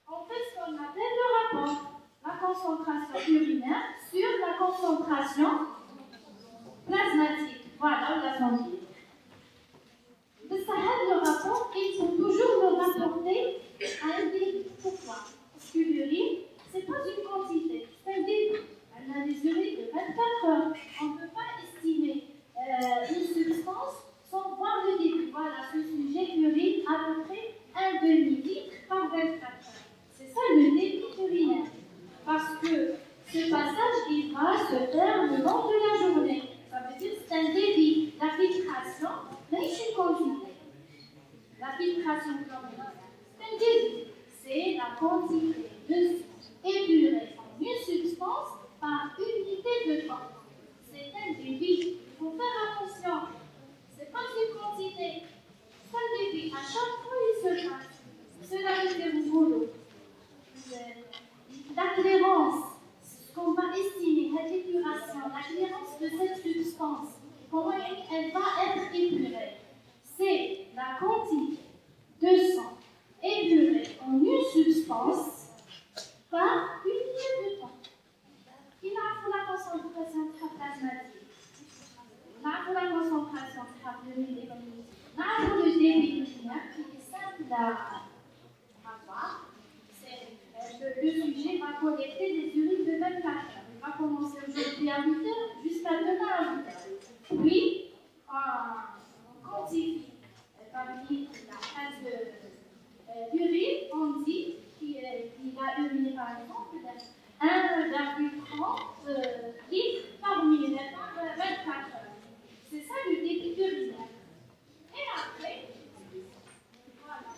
on fait ce qu'on appelle le rapport. La concentration urinaire sur la concentration plasmatique. Voilà, la sanguine. De ça, le rapport, il faut toujours le rapporter à un débit. Pourquoi? Parce que l'urine, ce n'est pas une quantité, c'est un débit. Elle a des urines de 24 heures. On ne peut pas estimer une substance sans voir le débit. Voilà, ce sujet urine à peu près un demi-litre par 24 heures. C'est ça le débit urinaire. Parce que ce passage, il va se faire le long de la journée. Ça veut dire que c'est un débit. La filtration, mais c'est une quantité. La filtration glomérular, c'est un débit. C'est la quantité de sang épuré en une substance par unité de temps. C'est un la clairance, ce qu'on va estimer, la l'épuration, la clairance de cette substance, comment elle va être épurée. C'est la quantité de sang épurée en une substance par une unité de temps. Il a pour la concentration plasmatique. Pour la concentration plasmatique, pour le débit urinaire qui est simple à voir. Le sujet va collecter des urines de 24 heures. Il va commencer aujourd'hui à 8 heures jusqu'à demain à 8 heures. Puis, on quantifie parmi la phase d'urine, on dit qu'il a uriné par exemple 1,30 litres par minute par 24 heures. C'est ça le débit urinaire. Et après, voilà.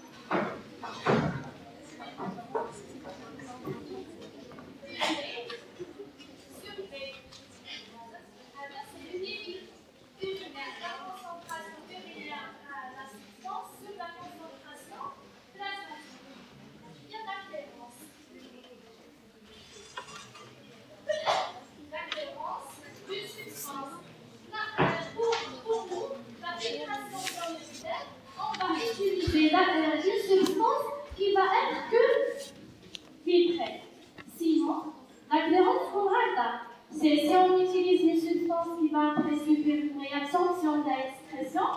Une substance qui va être que filtrée. Sinon, la clairance prendra le temps. Si on utilise une substance qui va après subir une réaction si on a excrétion,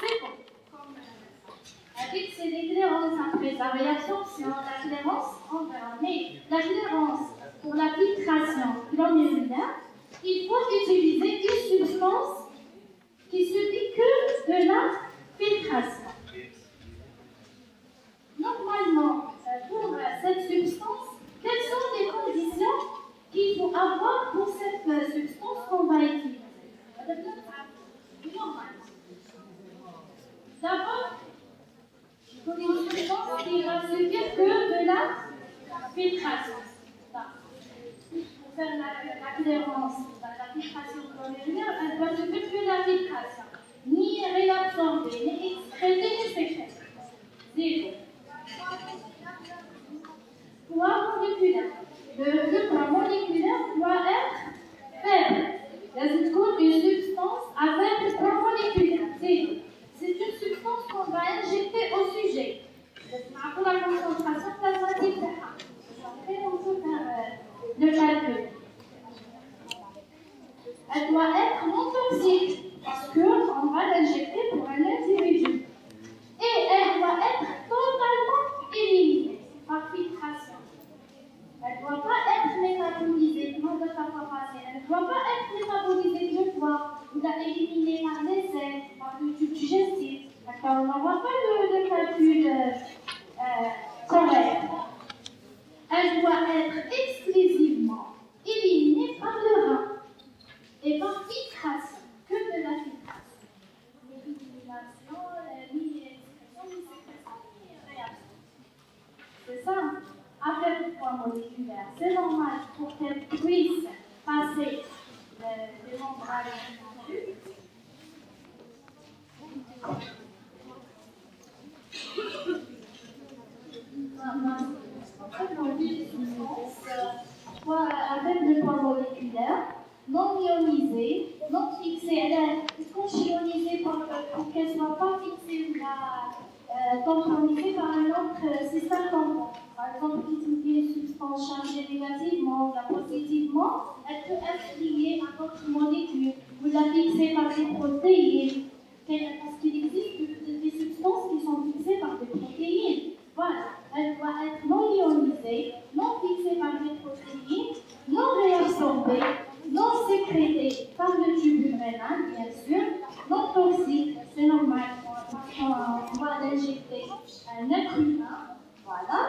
c'est bon. Avec c'est l'éclairance après la réaction, si on a la clairance, on verra. Mais la clairance pour la filtration urinaire, il faut utiliser une substance qui subit que de la filtration. Normalement, pour cette substance, quelles sont les conditions qu'il faut avoir pour cette substance qu'on va utiliser? D'abord, pour une substance qui va subir que de la filtration. Pour faire la clairance, la filtration urinaire, elle doit subir que la filtration. Ni réabsorber, ni excréter, ni sécréter. Zéro. Poids moléculaire. Le poids moléculaire doit être faible. C'est une substance avec poids moléculaire. C'est une substance qu'on va injecter au sujet. Pour la concentration plasmatique, après on peut faire le calcul. Elle doit être non toxique parce qu'on va l'injecter pour un individu. Et elle doit être totalement éliminée par filtration. Elle ne doit pas être métabolisée, non de passer. Elle ne doit pas être métabolisée deux fois, ou éliminée par les selles, par le tube digestif. D'accord, on n'aura pas le calcul correct. Elle doit être exclusivement éliminée par le rein et par filtration, que de la filtration. L'élimination, ni excrétion, ni sécrétion, ni réaction. C'est ça. Avec le poids moléculaire, c'est normal pour qu'elle puisse passer des membranes alimentaires. En fait, on dit des substances avec le poids moléculaire, non ionisées, non fixées. Elle est ionisée pour qu'elle ne soit pas fixée ou contrôlée par un autre système tampon. Par exemple, une substance chargée négativement ou positivement, elle peut être liée à d'autres molécules ou la fixer par des protéines. Parce qu'il existe des substances qui sont fixées par des protéines. Voilà, elle doit être non ionisée, non fixée par des protéines, non réabsorbée, non sécrétée par le tube rénal, bien sûr, non toxique, c'est normal, on va l'injecter à un être humain. Voilà.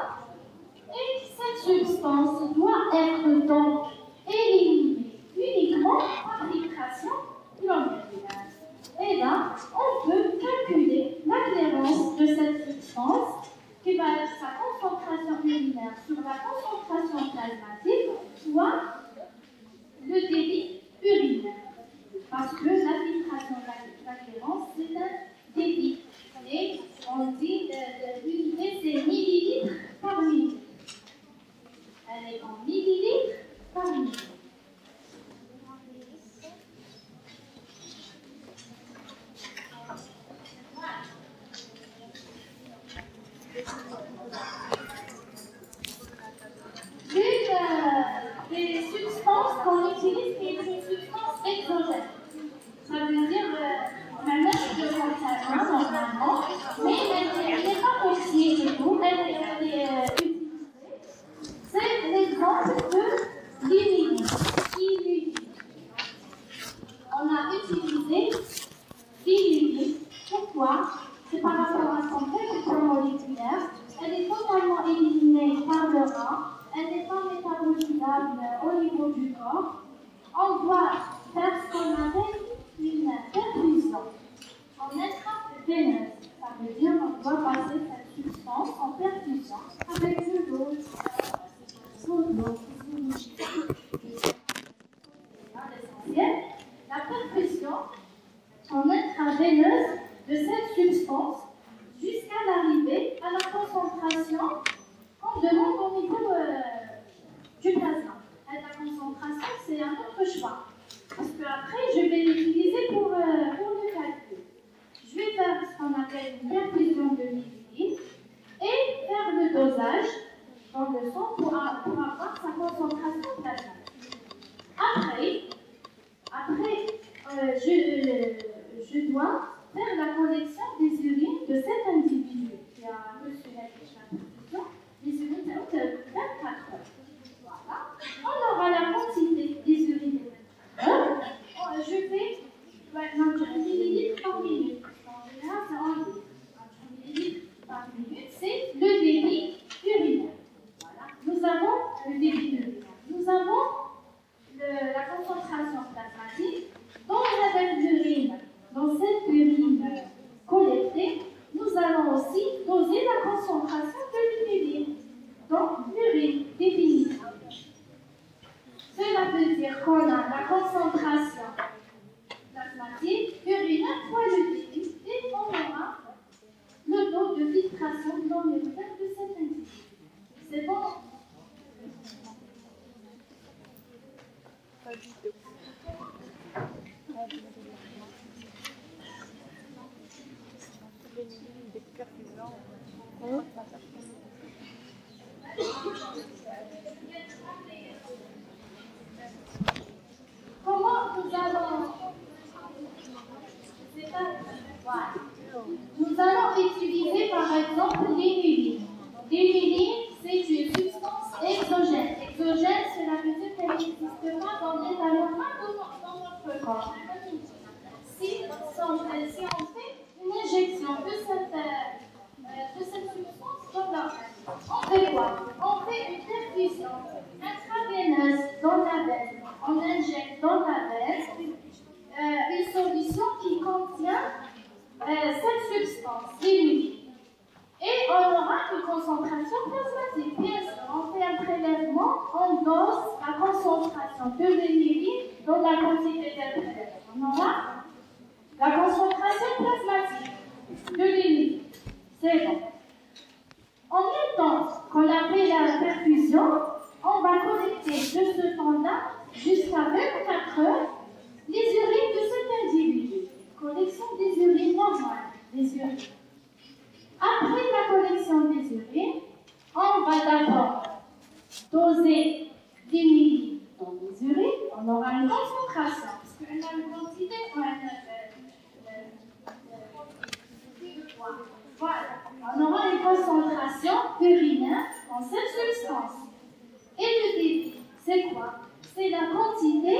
Et cette substance doit être donc éliminée uniquement par filtration glomérular. Et là, on peut calculer la clairance de cette substance qui va être sa concentration urinaire sur la concentration plasmatique, soit le débit urinaire. Parce que la filtration de la clairance, c'est un débit. Et on dit l'unité, c'est millilitres par minute. qu'on utilise qui est une substance exogène. Ça veut dire maintenant je peux faire normalement, mais elle n'est pas toxique et tout, elle est utilisée. C'est l'exemple de l'inuline. On a utilisé l'inuline. Pourquoi? C'est par rapport à son structure moléculaire. Elle est totalement éliminée par le rein. Elle n'est pas métabolisable au niveau du corps. On doit faire ce qu'on appelle une perfusion en intraveineuse. Ça veut dire qu'on doit passer cette substance en perfusion avec de l'eau. La perfusion en intraveineuse de cette substance jusqu'à l'arrivée à la concentration qu'on demande au niveau du plasma. Et la concentration, c'est un autre choix. Parce qu'après, je vais l'utiliser pour le calcul. Je vais faire ce qu'on appelle une perfusion de l'inuline et faire le dosage dans le sang pour avoir sa concentration plasma. Après je dois faire la collection des urines de cet individu qui a reçu la perfusion. Les urines de 24 heures. Voilà. On aura la quantité des urines de 24 heures. Je fais 1 millilitre par minute. En général, c'est en litre. 1 millilitre par minute, c'est le débit urinaire. Voilà. Nous avons le débit urinaire. Nous avons la concentration plasmatique. Dans cette urine collectée, nous allons aussi doser la concentration de l'inuline. Donc, l'urine définitive. Cela veut dire qu'on a la concentration plasmatique, urinaire fois le débit, et on aura le taux de filtration glomérular de cet individu. C'est bon? Pas du tout. Comment nous allons utiliser par exemple l'inuline. L'inuline, c'est une substance exogène. Exogène, cela veut dire qu'elle n'existe pas dans l'état normal dans notre corps. Si on fait une injection de cette substance dans l'organisme, on fait quoi? On fait une perfusion intraveineuse dans la veine. On injecte dans la veine une solution qui contient cette substance, l'inuline. Et on aura une concentration plasmatique. Bien sûr, on fait un prélèvement, on dose la concentration de l'inuline dans la quantité d'un prélèvement. On aura la concentration plasmatique de l'inuline. C'est bon. En même temps qu'on a fait la perfusion, on va collecter de ce temps-là jusqu'à 24 heures les urines de cet individu. Collection des urines normales, des urines. Après la collection des urines, on va d'abord doser l'inuline dans les urines. On aura une concentration, parce qu'on a une quantité, voilà. On aura une concentration urinaire en cette substance. Et le débit, c'est quoi? C'est la quantité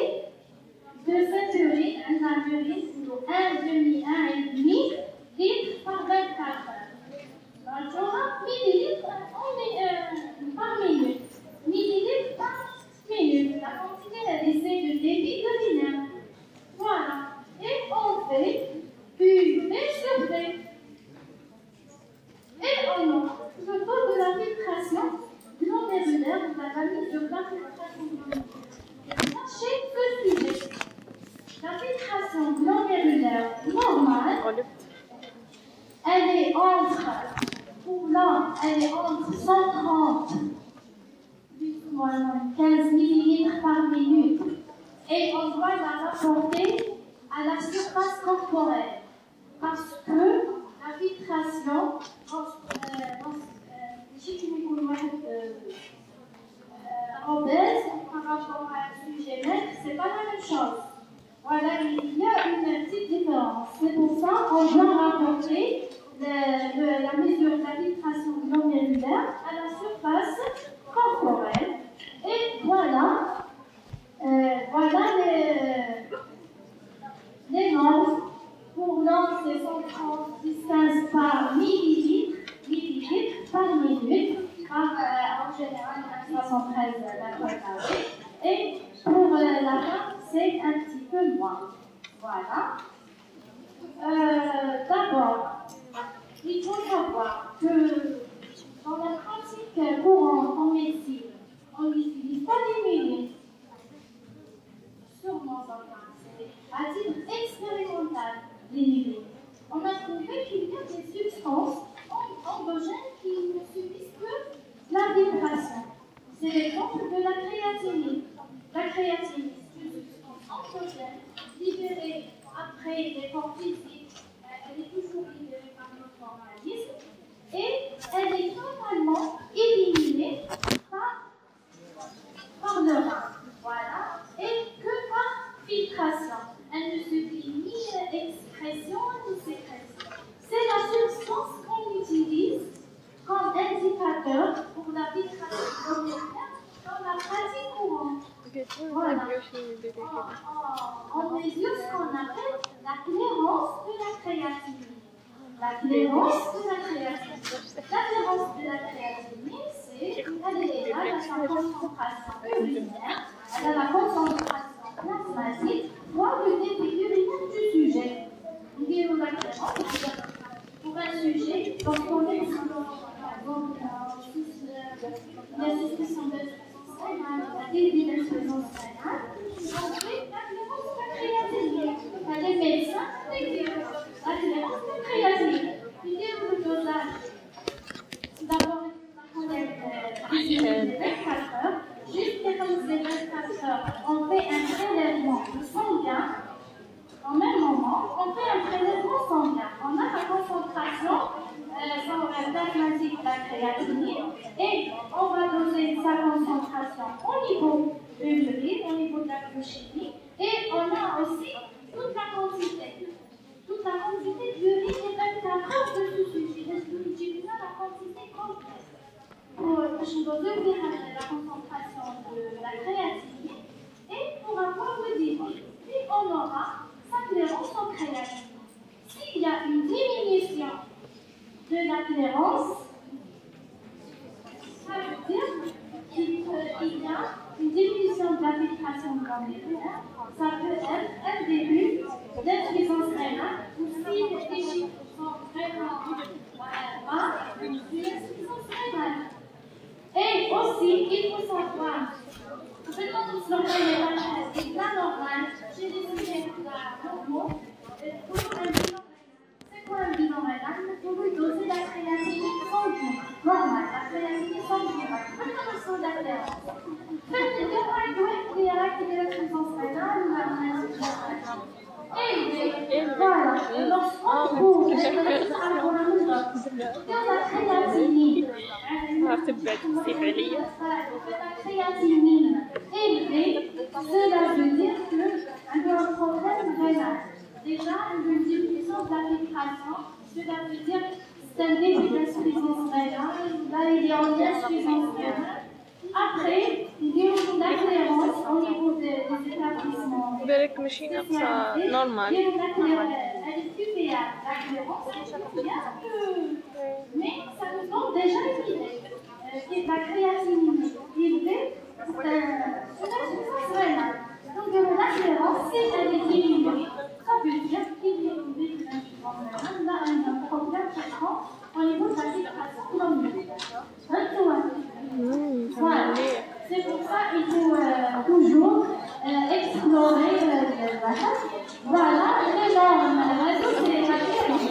de cette urine, un urine, 1,5 litre par 24 heures. Donc, on aura millilitres par minute. Millilitres par minute. La quantité, c'est le débit urinaire. Voilà. Et on fait UV sur V. Et on aura le taux de la filtration glomérulaire, la mise de la filtration glomérulaire. Sachez ce sujet. La filtration glomérulaire normale, elle est entre, pour l'homme, elle est entre 130 plus ou moins 15 millilitres par minute. Et on doit la rapporter à la surface corporelle. Parce que la filtration, obèse par rapport à un sujet même, même chose. Voilà, il y a une petite différence. C'est pour ça qu'on doit rapporter la mesure de la filtration glomérulaire à la surface corporelle. Et voilà, les normes. Pour l'homme, c'est 130 par millilitre par minute, en général, 73 mètres carrés. Et pour la femme, c'est un petit peu moins. Voilà. D'abord, il faut savoir que dans la pratique courante en médecine, on n'utilise pas des minutes. Sûrement, à titre expérimental, les minutes. On a trouvé qu'il y a des substances endogènes qui ne subissent que la vibration. C'est l'exemple de la créatinine. La créatinine, c'est une substance endogène libérée après l'effort physique. Elle est toujours libérée par notre organisme et elle est totalement éliminée par le rein. Voilà. Et que par filtration. Elle ne subit ni expression ni sécrétion. C'est la substance qu'on utilise comme indicateur pour la filtration glomérulaire dans la pratique courante. Voilà. On mesure ce qu'on appelle la clairance de la créatinine. La clairance de la créatinine. La clairance de la créatinine, c'est qu'elle est égale à sa concentration urinaire, elle a la concentration plasmatique, fois le débit urinaire du sujet. Nous dirons la clairance pour un sujet, lorsqu'on est par exemple, la suspicion d'insuffisance rénale, la débit d'insuffisance rénale, on fait la clairance de la créatinine. Les médecins, la clairance de la créatinine. Nous dirons le dosage. D'abord, on collecte 24 heures. Juste comme ces 24 heures, on fait un prélèvement sanguin. En même moment, on fait un prélèvement sanguin. On a la concentration plasmatique de la créatinine et on va doser sa concentration au niveau de l'urine, au niveau de la glycémie et on a aussi toute la quantité. Toute la quantité d'urine et 24 heures de ce sujet. Nous utilisons la quantité complète. Pour doser la concentration de la créatinine et pour avoir le débit. Puis on aura sa clairance en créatinine. S'il y a une diminution de la clairance, ça veut dire qu'il y a une diminution de la filtration glomérulaire. Ça peut être un début d'insuffisance rénale ou si les chiffres sont vraiment bas, une insuffisance rénale. Et aussi, il faut savoir, en fait, quand on se l'organe la normale, chez les sujets normaux, pour un bilan rénal. C'est quoi un bilan rénal? Pour lui doser la créatinine sanguine. Normale, la créatinine sanguine. Internation de la clairance. Faites des démarches pour y arrêter l'insuffisance rénale ou la insuffisance rénale. Et voilà, lorsqu'on trouve la créatinine, élevée, cela veut dire qu'elle a un problème rénal. Déjà, une diminution de la filtration, cela veut dire que c'est un début d'insuffisance rénale, là il est en insuffisance rénale. Après, il y a la clairance au niveau des établissements. بالك ماشي ناقصة نورمال. Elle est supérieure. La clairance est supérieure, mais ça nous donne déjà une idée. La créatinine élevée, c'est une insuffisance rénale. Donc la clairance, si elle est diminuée, ça veut dire qu'il y a une début d'insuffisance rénale. Là, on a un problème fréquent au niveau de la filtration glomérulaire. Voilà. C'est pour ça qu'il faut toujours explorer la chose. Voilà, les normes. C'est la clairance de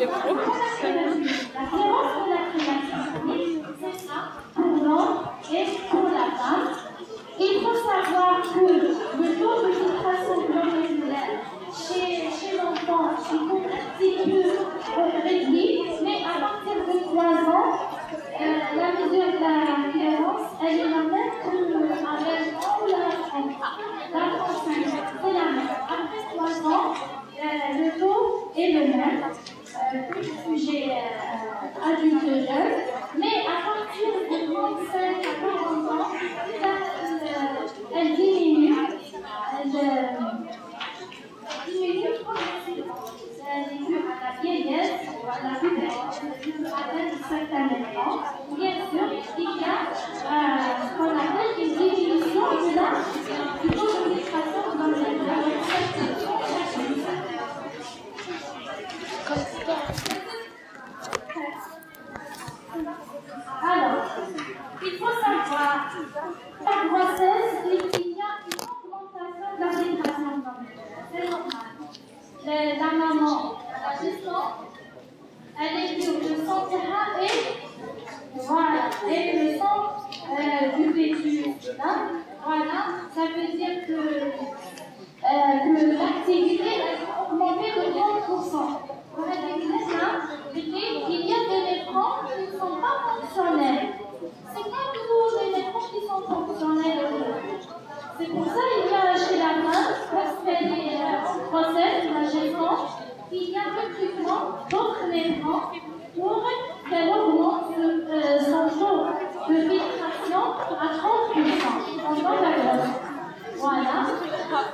la créatinine. C'est ça pour l'homme et pour la femme. Il faut savoir que le taux de filtration glomérulaire chez l'enfant est un petit peu réduit, mais à partir de 3 ans, la mesure de la clairance, elle est la même que avec l'enfant ou l'enfant. C'est la même.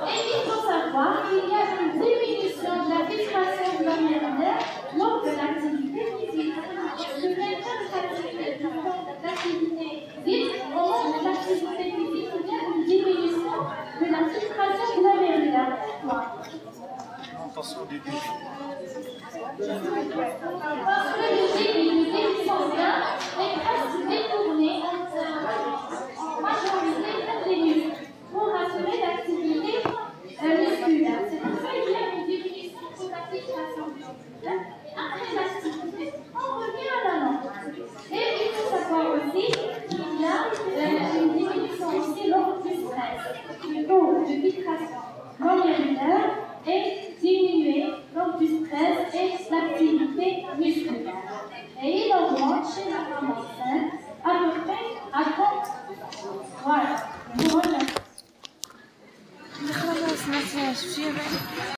Et il faut savoir qu'il y a une diminution de la filtration glomérular lors de l'activité physique. Le quelqu'un d'activité dite au moment de l'activité physique, il y a une diminution de la filtration glomérular. Pourquoi? Parce que le débit sanguin est presque détourné en majorité vers les muscles pour assurer l'activité musculaire. C'est pour ça qu'il y a une diminution de la filtration musculaire. Et après l'activité, on revient à la normale. Et il faut savoir aussi qu'il y a une diminution aussi lors du stress. Le taux de filtration glomérular est diminué lors du stress et l'activité musculaire. Et il augmente chez la femme enceinte à peu près à 30. Voilà. Je vous remercie.